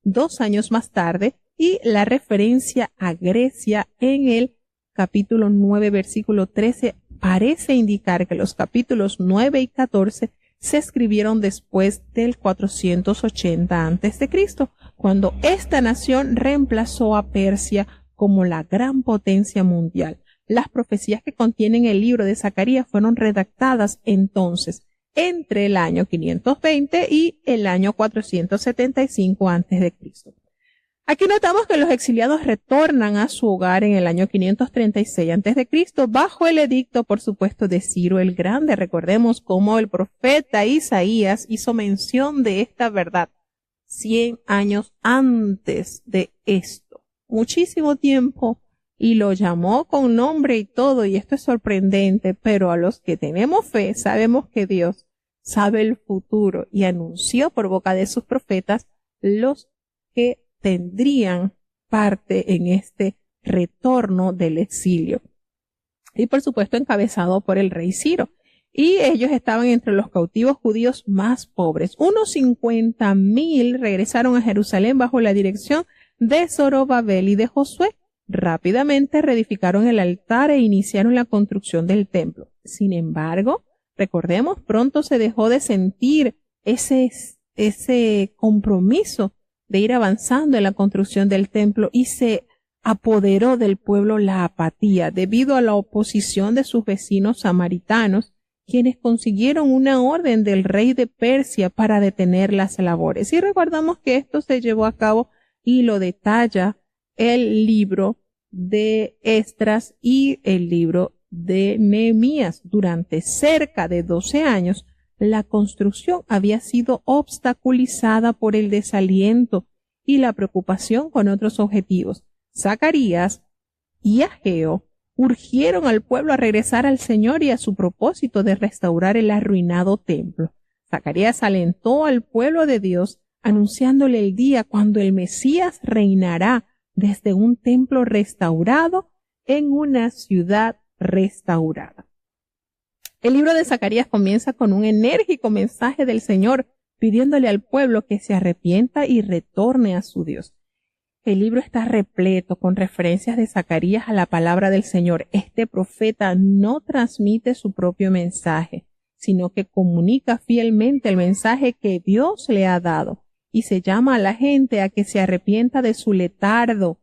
2 años más tarde, y la referencia a Grecia en el capítulo 9, versículo 13, parece indicar que los capítulos 9 y 14 se escribieron después del 480 a.C., cuando esta nación reemplazó a Persia como la gran potencia mundial. Las profecías que contienen el libro de Zacarías fueron redactadas entonces entre el año 520 y el año 475 a.C. Aquí notamos que los exiliados retornan a su hogar en el año 536 a.C. bajo el edicto, por supuesto, de Ciro el Grande. Recordemos cómo el profeta Isaías hizo mención de esta verdad 100 años antes de esto. Muchísimo tiempo, y lo llamó con nombre y todo, y esto es sorprendente, pero a los que tenemos fe sabemos que Dios sabe el futuro y anunció por boca de sus profetas los que tendrían parte en este retorno del exilio. Y por supuesto encabezado por el rey Ciro. Y ellos estaban entre los cautivos judíos más pobres. Unos 50,000 regresaron a Jerusalén bajo la dirección de Zorobabel y de Josué. Rápidamente reedificaron el altar e iniciaron la construcción del templo. Sin embargo, recordemos, pronto se dejó de sentir ese compromiso de ir avanzando en la construcción del templo y se apoderó del pueblo la apatía debido a la oposición de sus vecinos samaritanos, quienes consiguieron una orden del rey de Persia para detener las labores. Y recordamos que esto se llevó a cabo y lo detalla el libro de Esdras y el libro de Nehemías. Durante cerca de 12 años, la construcción había sido obstaculizada por el desaliento y la preocupación con otros objetivos. Zacarías y Ageo urgieron al pueblo a regresar al Señor y a su propósito de restaurar el arruinado templo. Zacarías alentó al pueblo de Dios, anunciándole el día cuando el Mesías reinará desde un templo restaurado en una ciudad restaurada. El libro de Zacarías comienza con un enérgico mensaje del Señor pidiéndole al pueblo que se arrepienta y retorne a su Dios. El libro está repleto con referencias de Zacarías a la palabra del Señor. Este profeta no transmite su propio mensaje, sino que comunica fielmente el mensaje que Dios le ha dado y se llama a la gente a que se arrepienta de su letargo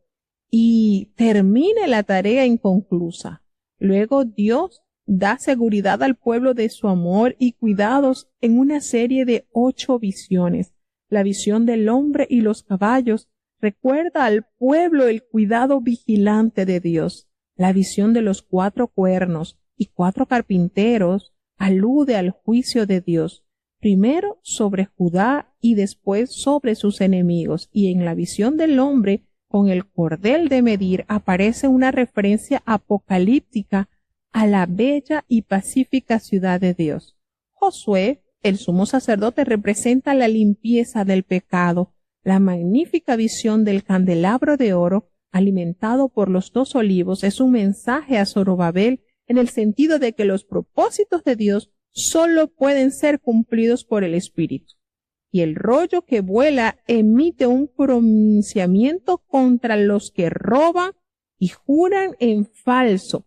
y termine la tarea inconclusa. Luego Dios da seguridad al pueblo de su amor y cuidados en una serie de 8 visiones. La visión del hombre y los caballos recuerda al pueblo el cuidado vigilante de Dios. La visión de los 4 cuernos y 4 carpinteros alude al juicio de Dios, primero sobre Judá y después sobre sus enemigos. Y en la visión del hombre con el cordel de medir aparece una referencia apocalíptica a la bella y pacífica ciudad de Dios. Josué, el sumo sacerdote, representa la limpieza del pecado. La magnífica visión del candelabro de oro, alimentado por los 2 olivos, es un mensaje a Zorobabel en el sentido de que los propósitos de Dios solo pueden ser cumplidos por el Espíritu. Y el rollo que vuela emite un pronunciamiento contra los que roban y juran en falso.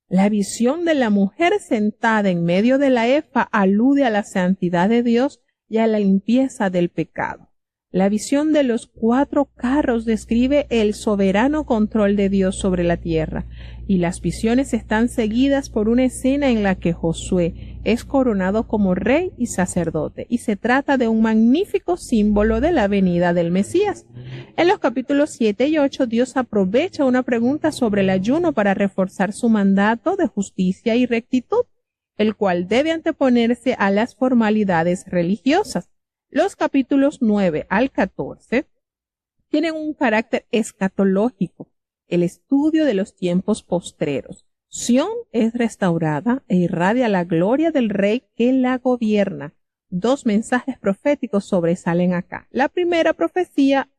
La visión de la mujer sentada en medio de la efa alude a la santidad de Dios y a la limpieza del pecado. La visión de los 4 carros describe el soberano control de Dios sobre la tierra, y las visiones están seguidas por una escena en la que Josué es coronado como rey y sacerdote, y se trata de un magnífico símbolo de la venida del Mesías. En los capítulos 7 y 8, Dios aprovecha una pregunta sobre el ayuno para reforzar su mandato de justicia y rectitud, el cual debe anteponerse a las formalidades religiosas. Los capítulos 9 al 14 tienen un carácter escatológico, el estudio de los tiempos postreros. Sión es restaurada e irradia la gloria del rey que la gobierna. 2 mensajes proféticos sobresalen acá. La primera profecía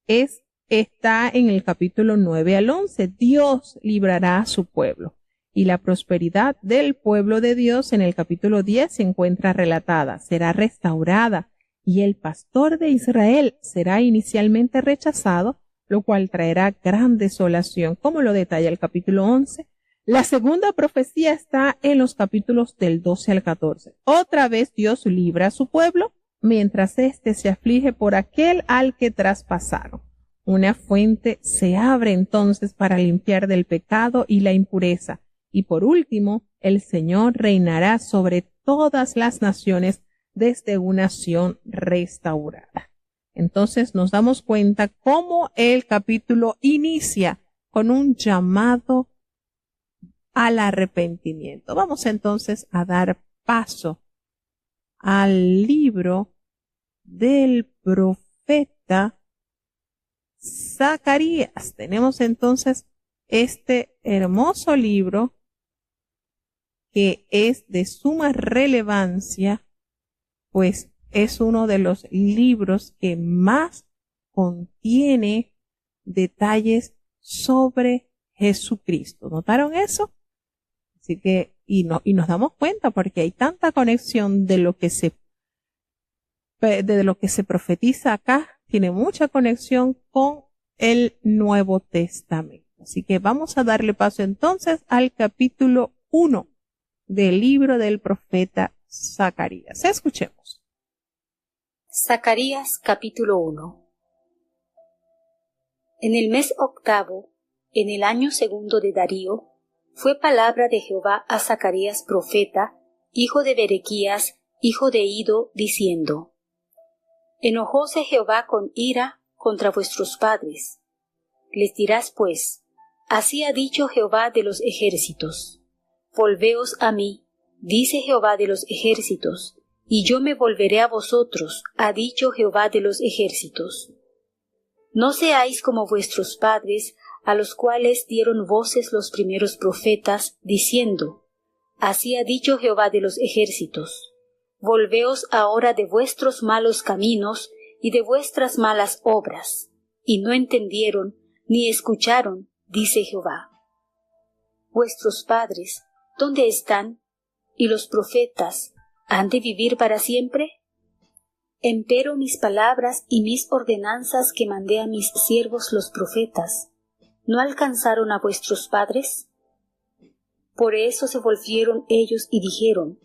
está en el capítulo 9 al 11. Dios librará a su pueblo. Y la prosperidad del pueblo de Dios en el capítulo 10 se encuentra relatada. Será restaurada. Y el pastor de Israel será inicialmente rechazado, lo cual traerá gran desolación, como lo detalla el capítulo 11. La segunda profecía está en los capítulos del 12 al 14. Otra vez Dios libra a su pueblo, mientras éste se aflige por aquel al que traspasaron. Una fuente se abre entonces para limpiar del pecado y la impureza. Y por último, el Señor reinará sobre todas las naciones desde una Sión restaurada. Entonces nos damos cuenta cómo el capítulo inicia con un llamado al arrepentimiento. Vamos entonces a dar paso al libro del profeta Zacarías. Tenemos entonces este hermoso libro que es de suma relevancia, pues es uno de los libros que más contiene detalles sobre Jesucristo. ¿Notaron eso? Así que, y nos damos cuenta porque hay tanta conexión de lo que se profetiza acá, tiene mucha conexión con el Nuevo Testamento. Así que vamos a darle paso entonces al capítulo 1 del libro del profeta Zacarías. Escuchemos. Zacarías capítulo 1. En el mes octavo, en el año segundo de Darío, fue palabra de Jehová a Zacarías profeta, hijo de Berequías, hijo de Ido, diciendo: Enojóse Jehová con ira contra vuestros padres. Les dirás pues: Así ha dicho Jehová de los ejércitos: Volveos a mí, dice Jehová de los ejércitos, y yo me volveré a vosotros, ha dicho Jehová de los ejércitos. No seáis como vuestros padres, a los cuales dieron voces los primeros profetas, diciendo: Así ha dicho Jehová de los ejércitos: Volveos ahora de vuestros malos caminos y de vuestras malas obras. Y no entendieron, ni escucharon, dice Jehová. Vuestros padres, ¿dónde están? ¿Y los profetas, han de vivir para siempre? Empero mis palabras y mis ordenanzas que mandé a mis siervos los profetas, ¿no alcanzaron a vuestros padres? Por eso se volvieron ellos y dijeron: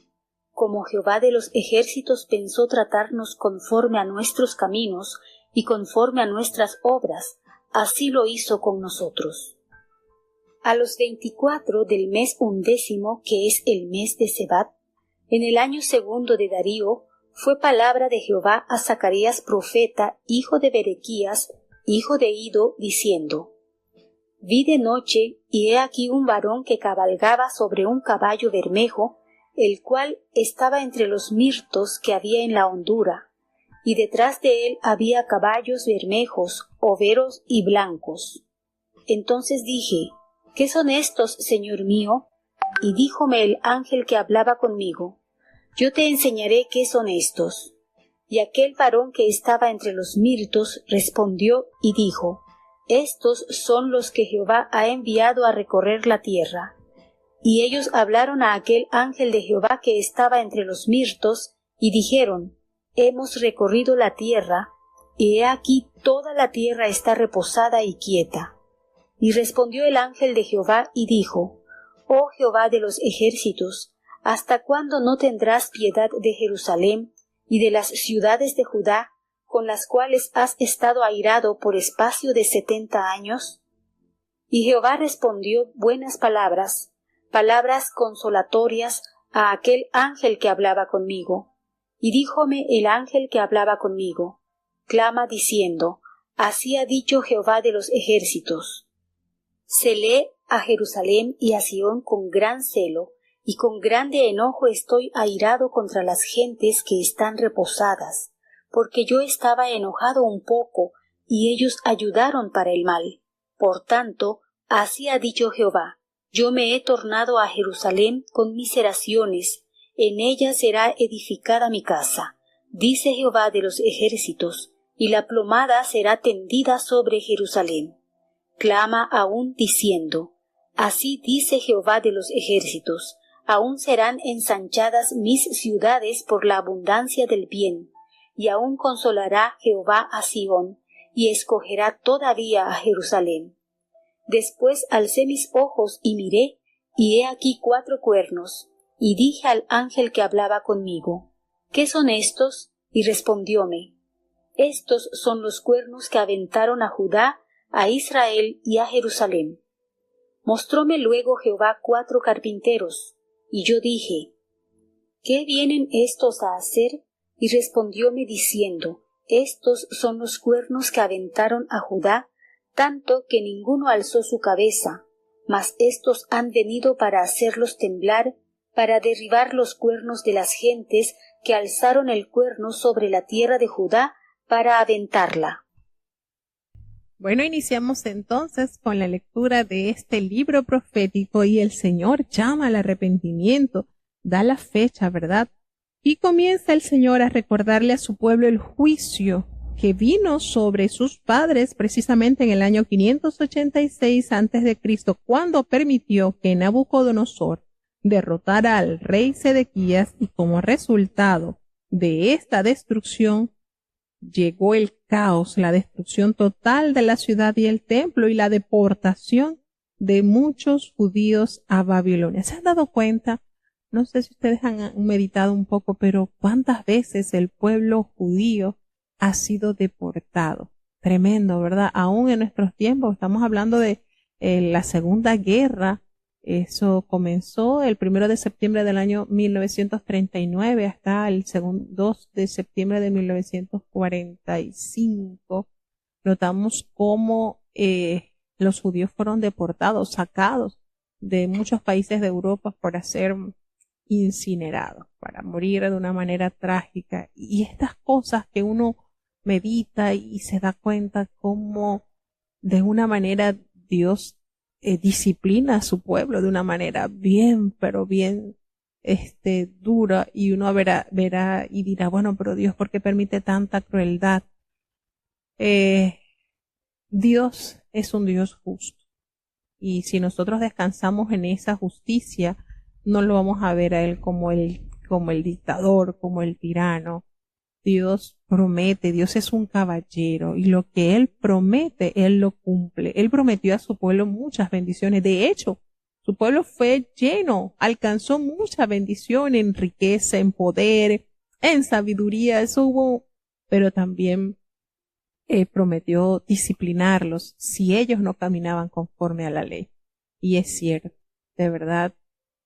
Como Jehová de los ejércitos pensó tratarnos conforme a nuestros caminos y conforme a nuestras obras, así lo hizo con nosotros. A los 24 del mes 11, que es el mes de Sebat, en el año segundo de Darío, fue palabra de Jehová a Zacarías profeta, hijo de Berequías, hijo de Ido, diciendo: Vi de noche, y he aquí un varón que cabalgaba sobre un caballo bermejo, el cual estaba entre los mirtos que había en la hondura, y detrás de él había caballos bermejos, overos y blancos. Entonces dije: ¿Qué son estos, Señor mío? Y díjome el ángel que hablaba conmigo: Yo te enseñaré qué son estos. Y aquel varón que estaba entre los mirtos respondió y dijo: Estos son los que Jehová ha enviado a recorrer la tierra. Y ellos hablaron a aquel ángel de Jehová que estaba entre los mirtos, y dijeron: Hemos recorrido la tierra, y he aquí toda la tierra está reposada y quieta. Y respondió el ángel de Jehová y dijo: Oh Jehová de los ejércitos, ¿hasta cuándo no tendrás piedad de Jerusalén y de las ciudades de Judá, con las cuales has estado airado por espacio de 70 años? Y Jehová respondió buenas palabras, palabras consolatorias a aquel ángel que hablaba conmigo. Y díjome el ángel que hablaba conmigo: Clama diciendo: Así ha dicho Jehová de los ejércitos. Celé a Jerusalén y a Sión con gran celo, y con grande enojo estoy airado contra las gentes que están reposadas, porque yo estaba enojado un poco, y ellos ayudaron para el mal. Por tanto, así ha dicho Jehová: Yo me he tornado a Jerusalén con miseraciones, en ella será edificada mi casa, dice Jehová de los ejércitos, y la plomada será tendida sobre Jerusalén. Clama aún diciendo: Así dice Jehová de los ejércitos: Aún serán ensanchadas mis ciudades por la abundancia del bien, y aún consolará Jehová a Sión, y escogerá todavía a Jerusalén. Después alcé mis ojos y miré, y he aquí 4 cuernos, y dije al ángel que hablaba conmigo: ¿Qué son estos? Y respondióme: Estos son los cuernos que aventaron a Judá, a Israel y a Jerusalén. Mostróme luego Jehová 4 carpinteros, y yo dije: ¿Qué vienen estos a hacer? Y respondióme diciendo: Estos son los cuernos que aventaron a Judá, tanto que ninguno alzó su cabeza, mas estos han venido para hacerlos temblar, para derribar los cuernos de las gentes que alzaron el cuerno sobre la tierra de Judá para aventarla. Bueno, iniciamos entonces con la lectura de este libro profético y el Señor llama al arrepentimiento, da la fecha, ¿verdad? Y comienza el Señor a recordarle a su pueblo el juicio que vino sobre sus padres precisamente en el año 586 a.C., cuando permitió que Nabucodonosor derrotara al rey Sedequías, y como resultado de esta destrucción llegó el caos, la destrucción total de la ciudad y el templo y la deportación de muchos judíos a Babilonia. ¿Se han dado cuenta? No sé si ustedes han meditado un poco, pero cuántas veces el pueblo judío ha sido deportado. Tremendo, ¿verdad? Aún en nuestros tiempos, estamos hablando de la Segunda Guerra. Eso comenzó el 1 de septiembre del año 1939 hasta el 2 de septiembre de 1945. Notamos cómo los judíos fueron deportados, sacados de muchos países de Europa para ser incinerados, para morir de una manera trágica. Y estas cosas que uno medita y se da cuenta cómo de una manera Dios disciplina a su pueblo de una manera bien, pero bien dura, y uno verá y dirá, bueno, pero Dios, ¿por qué permite tanta crueldad? Dios es un Dios justo, y si nosotros descansamos en esa justicia, no lo vamos a ver a Él como el dictador, como el tirano. Dios promete, Dios es un caballero, y lo que Él promete, Él lo cumple. Él prometió a su pueblo muchas bendiciones. De hecho, su pueblo fue lleno, alcanzó mucha bendición en riqueza, en poder, en sabiduría, eso hubo, pero también prometió disciplinarlos si ellos no caminaban conforme a la ley. Y es cierto, de verdad,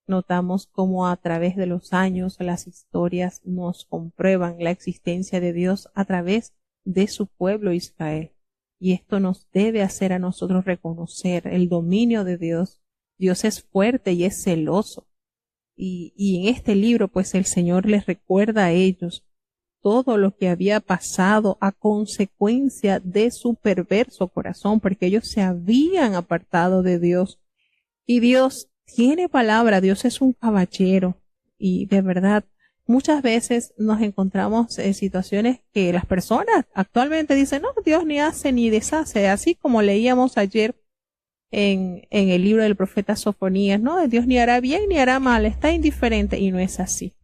notamos cómo a través de los años las historias nos comprueban la existencia de Dios a través de su pueblo Israel. Y esto nos debe hacer a nosotros reconocer el dominio de Dios. Dios es fuerte y es celoso. Y en este libro, pues el Señor les recuerda a ellos todo lo que había pasado a consecuencia de su perverso corazón, porque ellos se habían apartado de Dios. Y Dios tiene palabra, Dios es un caballero, y de verdad muchas veces nos encontramos en situaciones que las personas actualmente dicen, no, Dios ni hace ni deshace, así como leíamos ayer en el libro del profeta Sofonías, no, Dios ni hará bien ni hará mal, está indiferente, y no es así.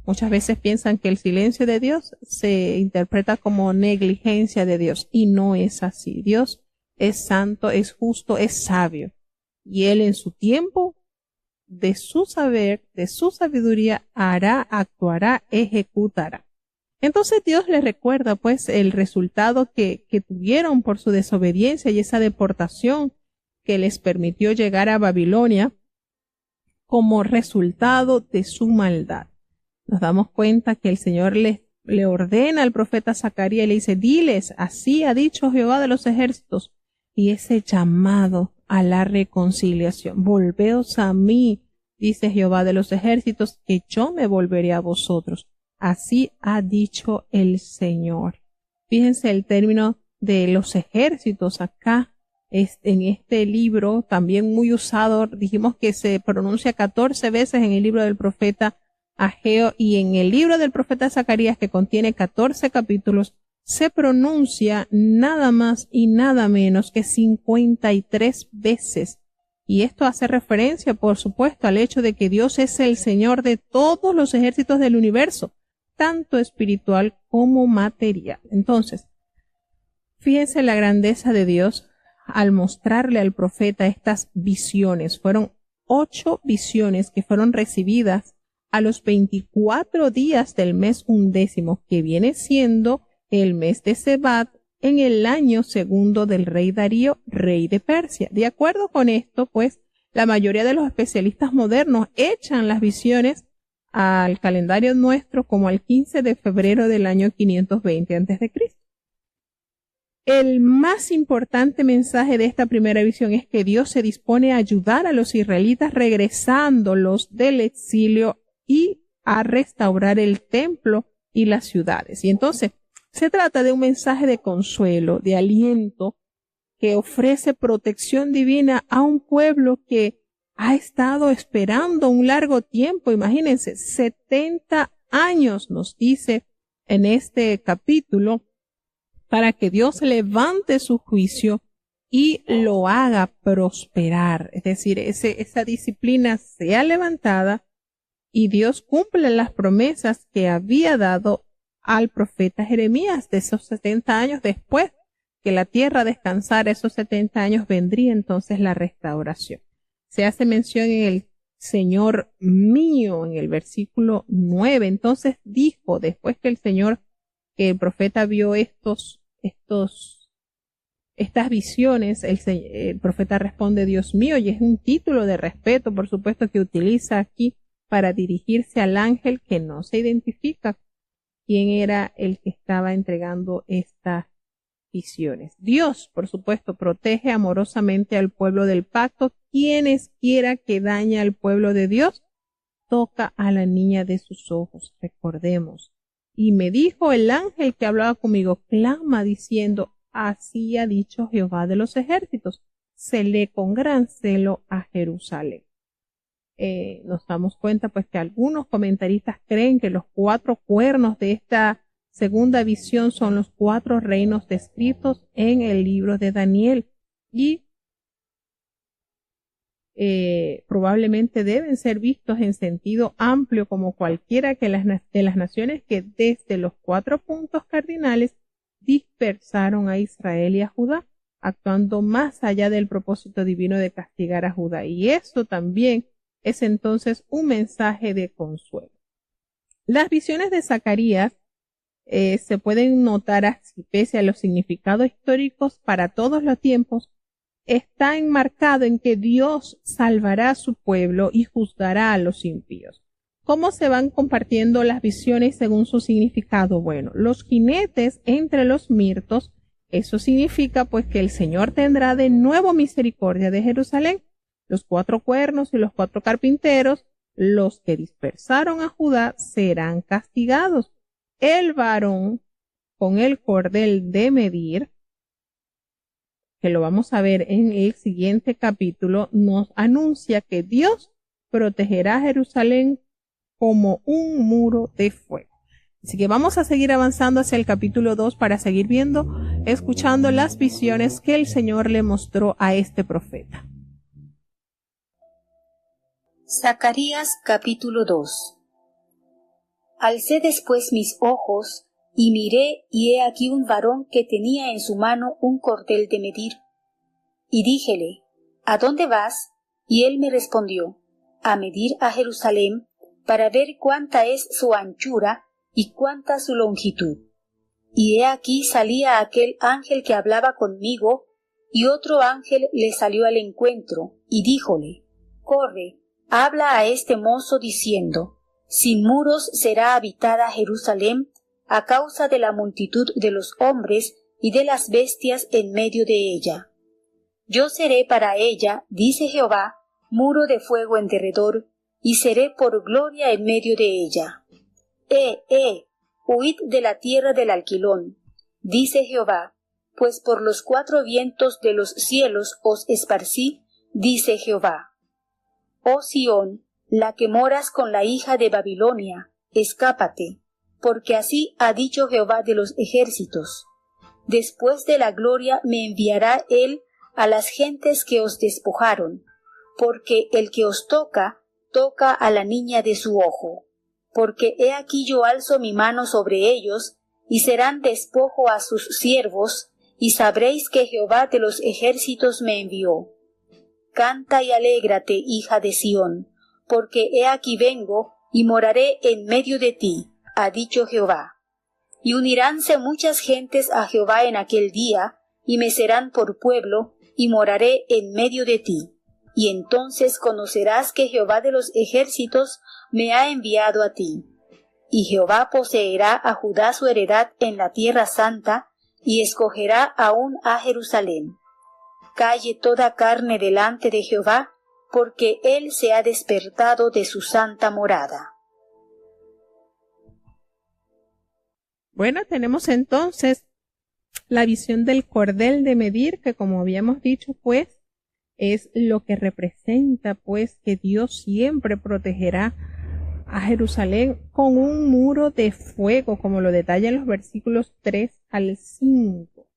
Muchas veces piensan que el silencio de Dios se interpreta como negligencia de Dios, y no es así. Dios es santo, es justo, es sabio, y Él en su tiempo, de su saber, de su sabiduría, hará, actuará, ejecutará. Entonces Dios les recuerda pues el resultado que tuvieron por su desobediencia y esa deportación que les permitió llegar a Babilonia como resultado de su maldad. Nos damos cuenta que el Señor le ordena al profeta Zacarías y le dice, diles, así ha dicho Jehová de los ejércitos, y ese llamado a la reconciliación. Volveos a mí, dice Jehová de los ejércitos, que yo me volveré a vosotros. Así ha dicho el Señor. Fíjense el término de los ejércitos acá, en este libro, también muy usado. Dijimos que se pronuncia 14 veces en el libro del profeta Ageo, y en el libro del profeta Zacarías, que contiene 14 capítulos, se pronuncia nada más y nada menos que 53 veces. Y esto hace referencia, por supuesto, al hecho de que Dios es el Señor de todos los ejércitos del universo, tanto espiritual como material. Entonces, fíjense la grandeza de Dios al mostrarle al profeta estas visiones. Fueron 8 visiones que fueron recibidas a los 24 días del mes 11, que viene siendo el mes de Sebat, en el año segundo del rey Darío, rey de Persia. De acuerdo con esto, pues, la mayoría de los especialistas modernos echan las visiones al calendario nuestro como el 15 de febrero del año 520 a.C. El más importante mensaje de esta primera visión es que Dios se dispone a ayudar a los israelitas regresándolos del exilio y a restaurar el templo y las ciudades. Y entonces se trata de un mensaje de consuelo, de aliento, que ofrece protección divina a un pueblo que ha estado esperando un largo tiempo. Imagínense, 70 años nos dice en este capítulo, para que Dios levante su juicio y lo haga prosperar. Es decir, esa disciplina sea levantada y Dios cumple las promesas que había dado al profeta Jeremías de esos 70 años después que la tierra descansara. Esos 70 años vendría entonces la restauración. Se hace mención en el Señor mío en el versículo 9. Entonces dijo, después que el profeta vio estas visiones, el profeta responde, Dios mío, y es un título de respeto, por supuesto, que utiliza aquí para dirigirse al ángel que no se identifica quién era el que estaba entregando estas visiones. Dios, por supuesto, protege amorosamente al pueblo del pacto. Quienes quiera que dañe al pueblo de Dios, toca a la niña de sus ojos. Recordemos. Y me dijo el ángel que hablaba conmigo, clama diciendo, así ha dicho Jehová de los ejércitos, celé con gran celo a Jerusalén. Nos damos cuenta pues que algunos comentaristas creen que los 4 cuernos de esta segunda visión son los 4 reinos descritos en el libro de Daniel y probablemente deben ser vistos en sentido amplio como cualquiera de las naciones que desde los 4 puntos cardinales dispersaron a Israel y a Judá, actuando más allá del propósito divino de castigar a Judá. Y eso también es entonces un mensaje de consuelo. Las visiones de Zacarías se pueden notar así, pese a los significados históricos para todos los tiempos, está enmarcado en que Dios salvará a su pueblo y juzgará a los impíos. ¿Cómo se van compartiendo las visiones según su significado? Bueno, los jinetes entre los mirtos, eso significa pues que el Señor tendrá de nuevo misericordia de Jerusalén. Los 4 cuernos y los 4 carpinteros, los que dispersaron a Judá, serán castigados. El varón con el cordel de medir, que lo vamos a ver en el siguiente capítulo, nos anuncia que Dios protegerá a Jerusalén como un muro de fuego. Así que vamos a seguir avanzando hacia el capítulo 2 para seguir escuchando las visiones que el Señor le mostró a este profeta. Zacarías capítulo 2. Alcé después mis ojos, y miré, y he aquí un varón que tenía en su mano un cordel de medir. Y díjele, ¿a dónde vas? Y él me respondió, a medir a Jerusalén, para ver cuánta es su anchura y cuánta su longitud. Y he aquí salía aquel ángel que hablaba conmigo, y otro ángel le salió al encuentro, y díjole, corre, habla a este mozo diciendo, sin muros será habitada Jerusalén, a causa de la multitud de los hombres y de las bestias en medio de ella. Yo seré para ella, dice Jehová, muro de fuego en derredor, y seré por gloria en medio de ella. Huid de la tierra del alquilón, dice Jehová, pues por los 4 vientos de los cielos os esparcí, dice Jehová. Oh Sión, la que moras con la hija de Babilonia, escápate, porque así ha dicho Jehová de los ejércitos. Después de la gloria me enviará él a las gentes que os despojaron, porque el que os toca, toca a la niña de su ojo. Porque he aquí yo alzo mi mano sobre ellos, y serán despojo a sus siervos, y sabréis que Jehová de los ejércitos me envió. Canta y alégrate, hija de Sión, porque he aquí vengo, y moraré en medio de ti, ha dicho Jehová. Y uniránse muchas gentes a Jehová en aquel día, y me serán por pueblo, y moraré en medio de ti. Y entonces conocerás que Jehová de los ejércitos me ha enviado a ti. Y Jehová poseerá a Judá su heredad en la tierra santa, y escogerá aún a Jerusalén. Calle toda carne delante de Jehová, porque él se ha despertado de su santa morada. Bueno, tenemos entonces la visión del cordel de medir, que como habíamos dicho, pues, es lo que representa, pues, que Dios siempre protegerá a Jerusalén con un muro de fuego, como lo detallan los versículos 3 al 5.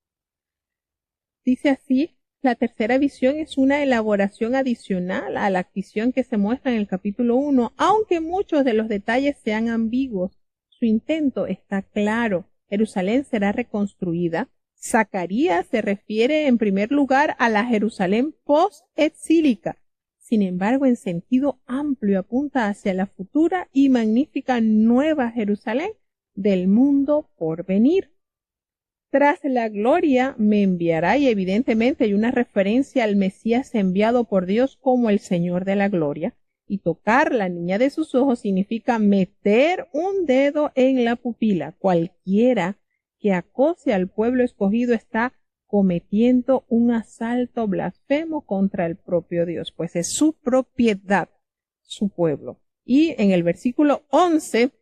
Dice así: la tercera visión es una elaboración adicional a la visión que se muestra en el capítulo 1, aunque muchos de los detalles sean ambiguos. Su intento está claro: Jerusalén será reconstruida. Zacarías se refiere en primer lugar a la Jerusalén post-exílica. Sin embargo, en sentido amplio apunta hacia la futura y magnífica Nueva Jerusalén del mundo por venir. Tras la gloria me enviará, y evidentemente hay una referencia al Mesías enviado por Dios como el Señor de la gloria. Y tocar la niña de sus ojos significa meter un dedo en la pupila. Cualquiera que acose al pueblo escogido está cometiendo un asalto blasfemo contra el propio Dios, pues es su propiedad, su pueblo. Y en el versículo 11,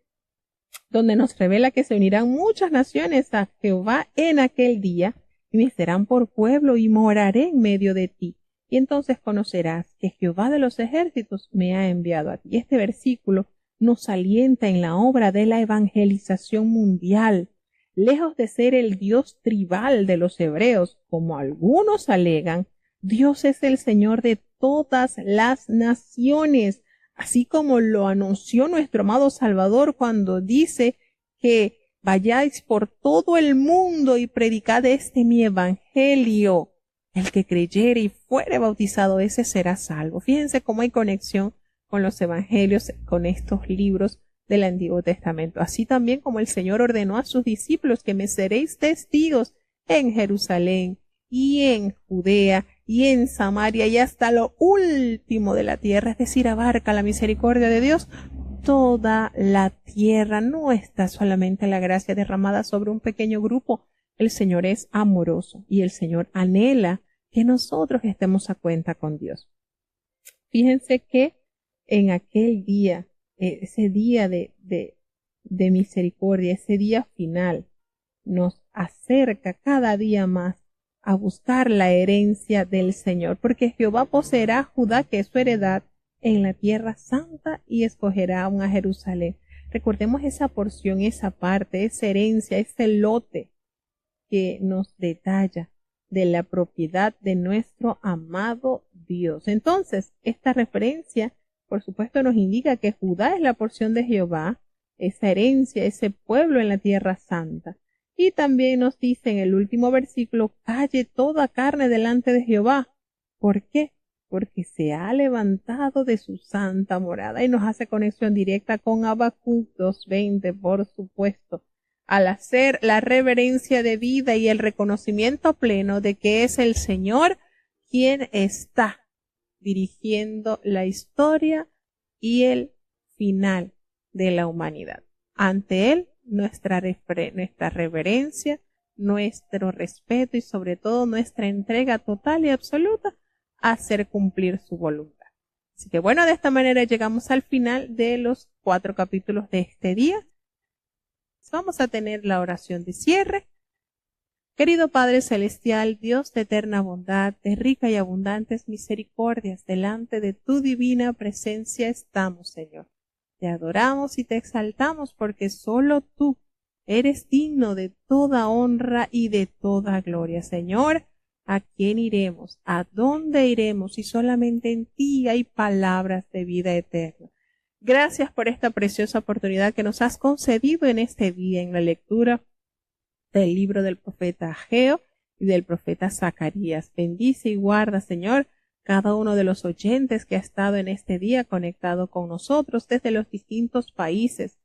donde nos revela que se unirán muchas naciones a Jehová en aquel día, y me serán por pueblo, y moraré en medio de ti. Y entonces conocerás que Jehová de los ejércitos me ha enviado a ti. Este versículo nos alienta en la obra de la evangelización mundial. Lejos de ser el Dios tribal de los hebreos, como algunos alegan, Dios es el Señor de todas las naciones, así como lo anunció nuestro amado Salvador cuando dice que vayáis por todo el mundo y predicad mi evangelio. El que creyere y fuere bautizado, ese será salvo. Fíjense cómo hay conexión con los evangelios, con estos libros del Antiguo Testamento. Así también como el Señor ordenó a sus discípulos que me seréis testigos en Jerusalén y en Judea y en Samaria y hasta lo último de la tierra, es decir, abarca la misericordia de Dios toda la tierra. No está solamente la gracia derramada sobre un pequeño grupo. El Señor es amoroso y el Señor anhela que nosotros estemos a cuenta con Dios. Fíjense que en aquel día, ese día de misericordia, ese día final, nos acerca cada día más a buscar la herencia del Señor, porque Jehová poseerá a Judá, que es su heredad, en la tierra santa, y escogerá aún a Jerusalén. Recordemos esa porción, esa parte, esa herencia, ese lote que nos detalla de la propiedad de nuestro amado Dios. Entonces, esta referencia, por supuesto, nos indica que Judá es la porción de Jehová, esa herencia, ese pueblo en la tierra santa. Y también nos dice en el último versículo: calle toda carne delante de Jehová. ¿Por qué? Porque se ha levantado de su santa morada. Y nos hace conexión directa con Habacuc 2:20, por supuesto, al hacer la reverencia debida y el reconocimiento pleno de que es el Señor quien está dirigiendo la historia y el final de la humanidad. Ante Él, nuestra reverencia, nuestro respeto y sobre todo nuestra entrega total y absoluta a hacer cumplir su voluntad. Así que bueno, de esta manera llegamos al final de los 4 capítulos de este día. Vamos a tener la oración de cierre. Querido Padre Celestial, Dios de eterna bondad, de rica y abundantes misericordias, delante de tu divina presencia estamos, Señor. Te adoramos y te exaltamos porque solo tú eres digno de toda honra y de toda gloria. Señor, ¿a quién iremos? ¿A dónde iremos? Si solamente en ti hay palabras de vida eterna. Gracias por esta preciosa oportunidad que nos has concedido en este día en la lectura del libro del profeta Ageo y del profeta Zacarías. Bendice y guarda, Señor, cada uno de los oyentes que ha estado en este día conectado con nosotros desde los distintos países.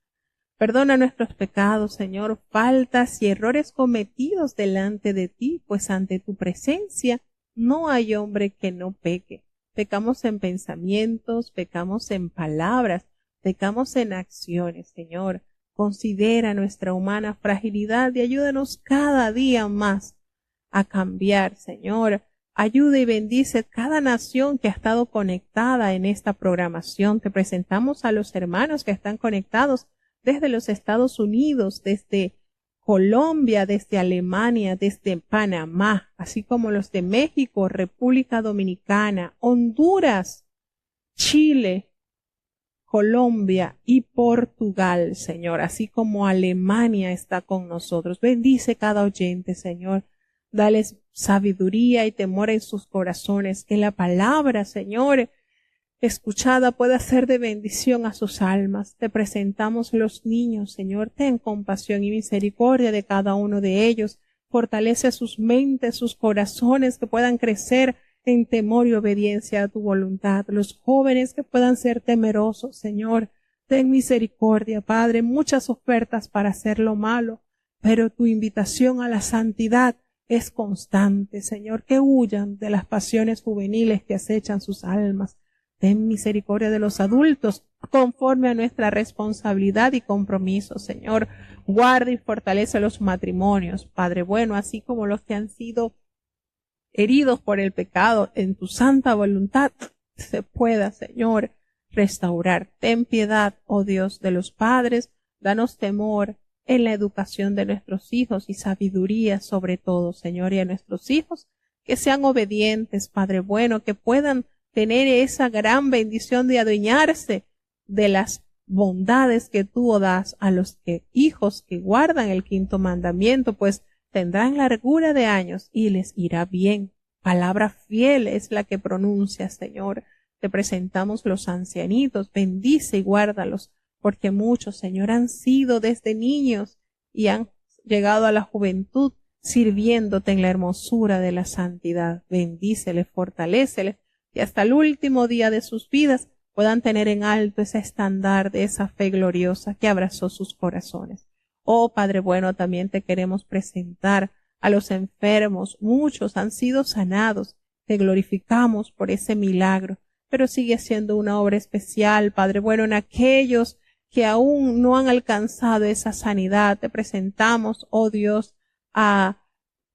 Perdona nuestros pecados, Señor, faltas y errores cometidos delante de ti, pues ante tu presencia no hay hombre que no peque. Pecamos en pensamientos, pecamos en palabras, tengamos en acciones, Señor. Considera nuestra humana fragilidad y ayúdanos cada día más a cambiar, Señor. Ayuda y bendice cada nación que ha estado conectada en esta programación. Te presentamos a los hermanos que están conectados desde los Estados Unidos, desde Colombia, desde Alemania, desde Panamá, así como los de México, República Dominicana, Honduras, Chile, Colombia y Portugal, Señor, así como Alemania está con nosotros. Bendice cada oyente, Señor. Dales sabiduría y temor en sus corazones, que la palabra, Señor, escuchada pueda ser de bendición a sus almas. Te presentamos los niños, Señor. Ten compasión y misericordia de cada uno de ellos. Fortalece sus mentes, sus corazones, que puedan crecer en temor y obediencia a tu voluntad. Los jóvenes que puedan ser temerosos, Señor. Ten misericordia, Padre. Muchas ofertas para hacer lo malo, pero tu invitación a la santidad es constante, Señor. Que huyan de las pasiones juveniles que acechan sus almas. Ten misericordia de los adultos, conforme a nuestra responsabilidad y compromiso, Señor. Guarda y fortalece los matrimonios, Padre bueno, así como los que han sido heridos por el pecado, en tu santa voluntad se pueda, Señor, restaurar. Ten piedad, oh Dios, de los padres. Danos temor en la educación de nuestros hijos y sabiduría sobre todo, Señor, y a nuestros hijos que sean obedientes, Padre bueno, que puedan tener esa gran bendición de adueñarse de las bondades que tú das a los hijos que guardan el quinto mandamiento, pues tendrán largura de años y les irá bien. Palabra fiel es la que pronuncias, Señor. Te presentamos los ancianitos, bendice y guárdalos, porque muchos, Señor, han sido desde niños y han llegado a la juventud sirviéndote en la hermosura de la santidad. Bendíceles, fortaléceles, y hasta el último día de sus vidas puedan tener en alto ese estandarte de esa fe gloriosa que abrazó sus corazones. Oh Padre bueno, también te queremos presentar a los enfermos. Muchos han sido sanados. Te glorificamos por ese milagro, pero sigue siendo una obra especial, Padre bueno, en aquellos que aún no han alcanzado esa sanidad. Te presentamos, oh Dios, a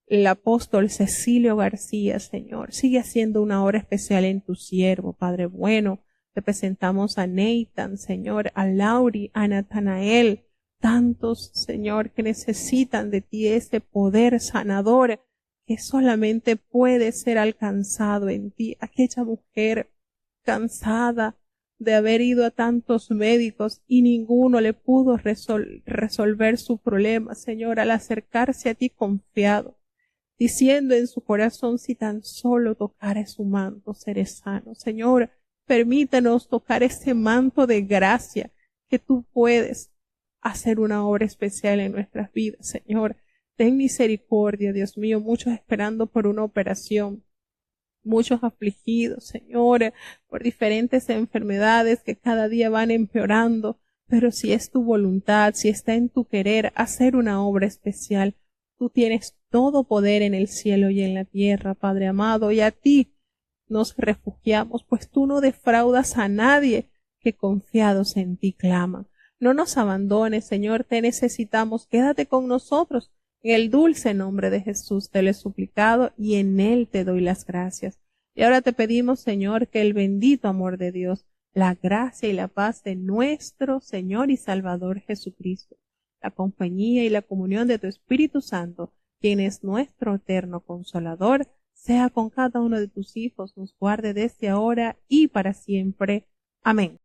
el apóstol Cecilio García, Señor. Sigue haciendo una obra especial en tu siervo, Padre bueno. Te presentamos a Nathan, Señor, a Lauri, a Natanael, tantos, Señor, que necesitan de ti ese poder sanador que solamente puede ser alcanzado en ti. Aquella mujer cansada de haber ido a tantos médicos y ninguno le pudo resolver su problema, Señor, al acercarse a ti confiado, diciendo en su corazón, si tan solo tocare su manto, seré sano. Señor, permítanos tocar ese manto de gracia que tú puedes hacer una obra especial en nuestras vidas, Señor. Ten misericordia, Dios mío, muchos esperando por una operación, muchos afligidos, Señor, por diferentes enfermedades que cada día van empeorando, pero si es tu voluntad, si está en tu querer hacer una obra especial, tú tienes todo poder en el cielo y en la tierra, Padre amado, y a ti nos refugiamos, pues tú no defraudas a nadie que confiados en ti claman. No nos abandones, Señor, te necesitamos, quédate con nosotros. En el dulce nombre de Jesús te lo he suplicado y en él te doy las gracias. Y ahora te pedimos, Señor, que el bendito amor de Dios, la gracia y la paz de nuestro Señor y Salvador Jesucristo, la compañía y la comunión de tu Espíritu Santo, quien es nuestro eterno Consolador, sea con cada uno de tus hijos, nos guarde desde ahora y para siempre. Amén.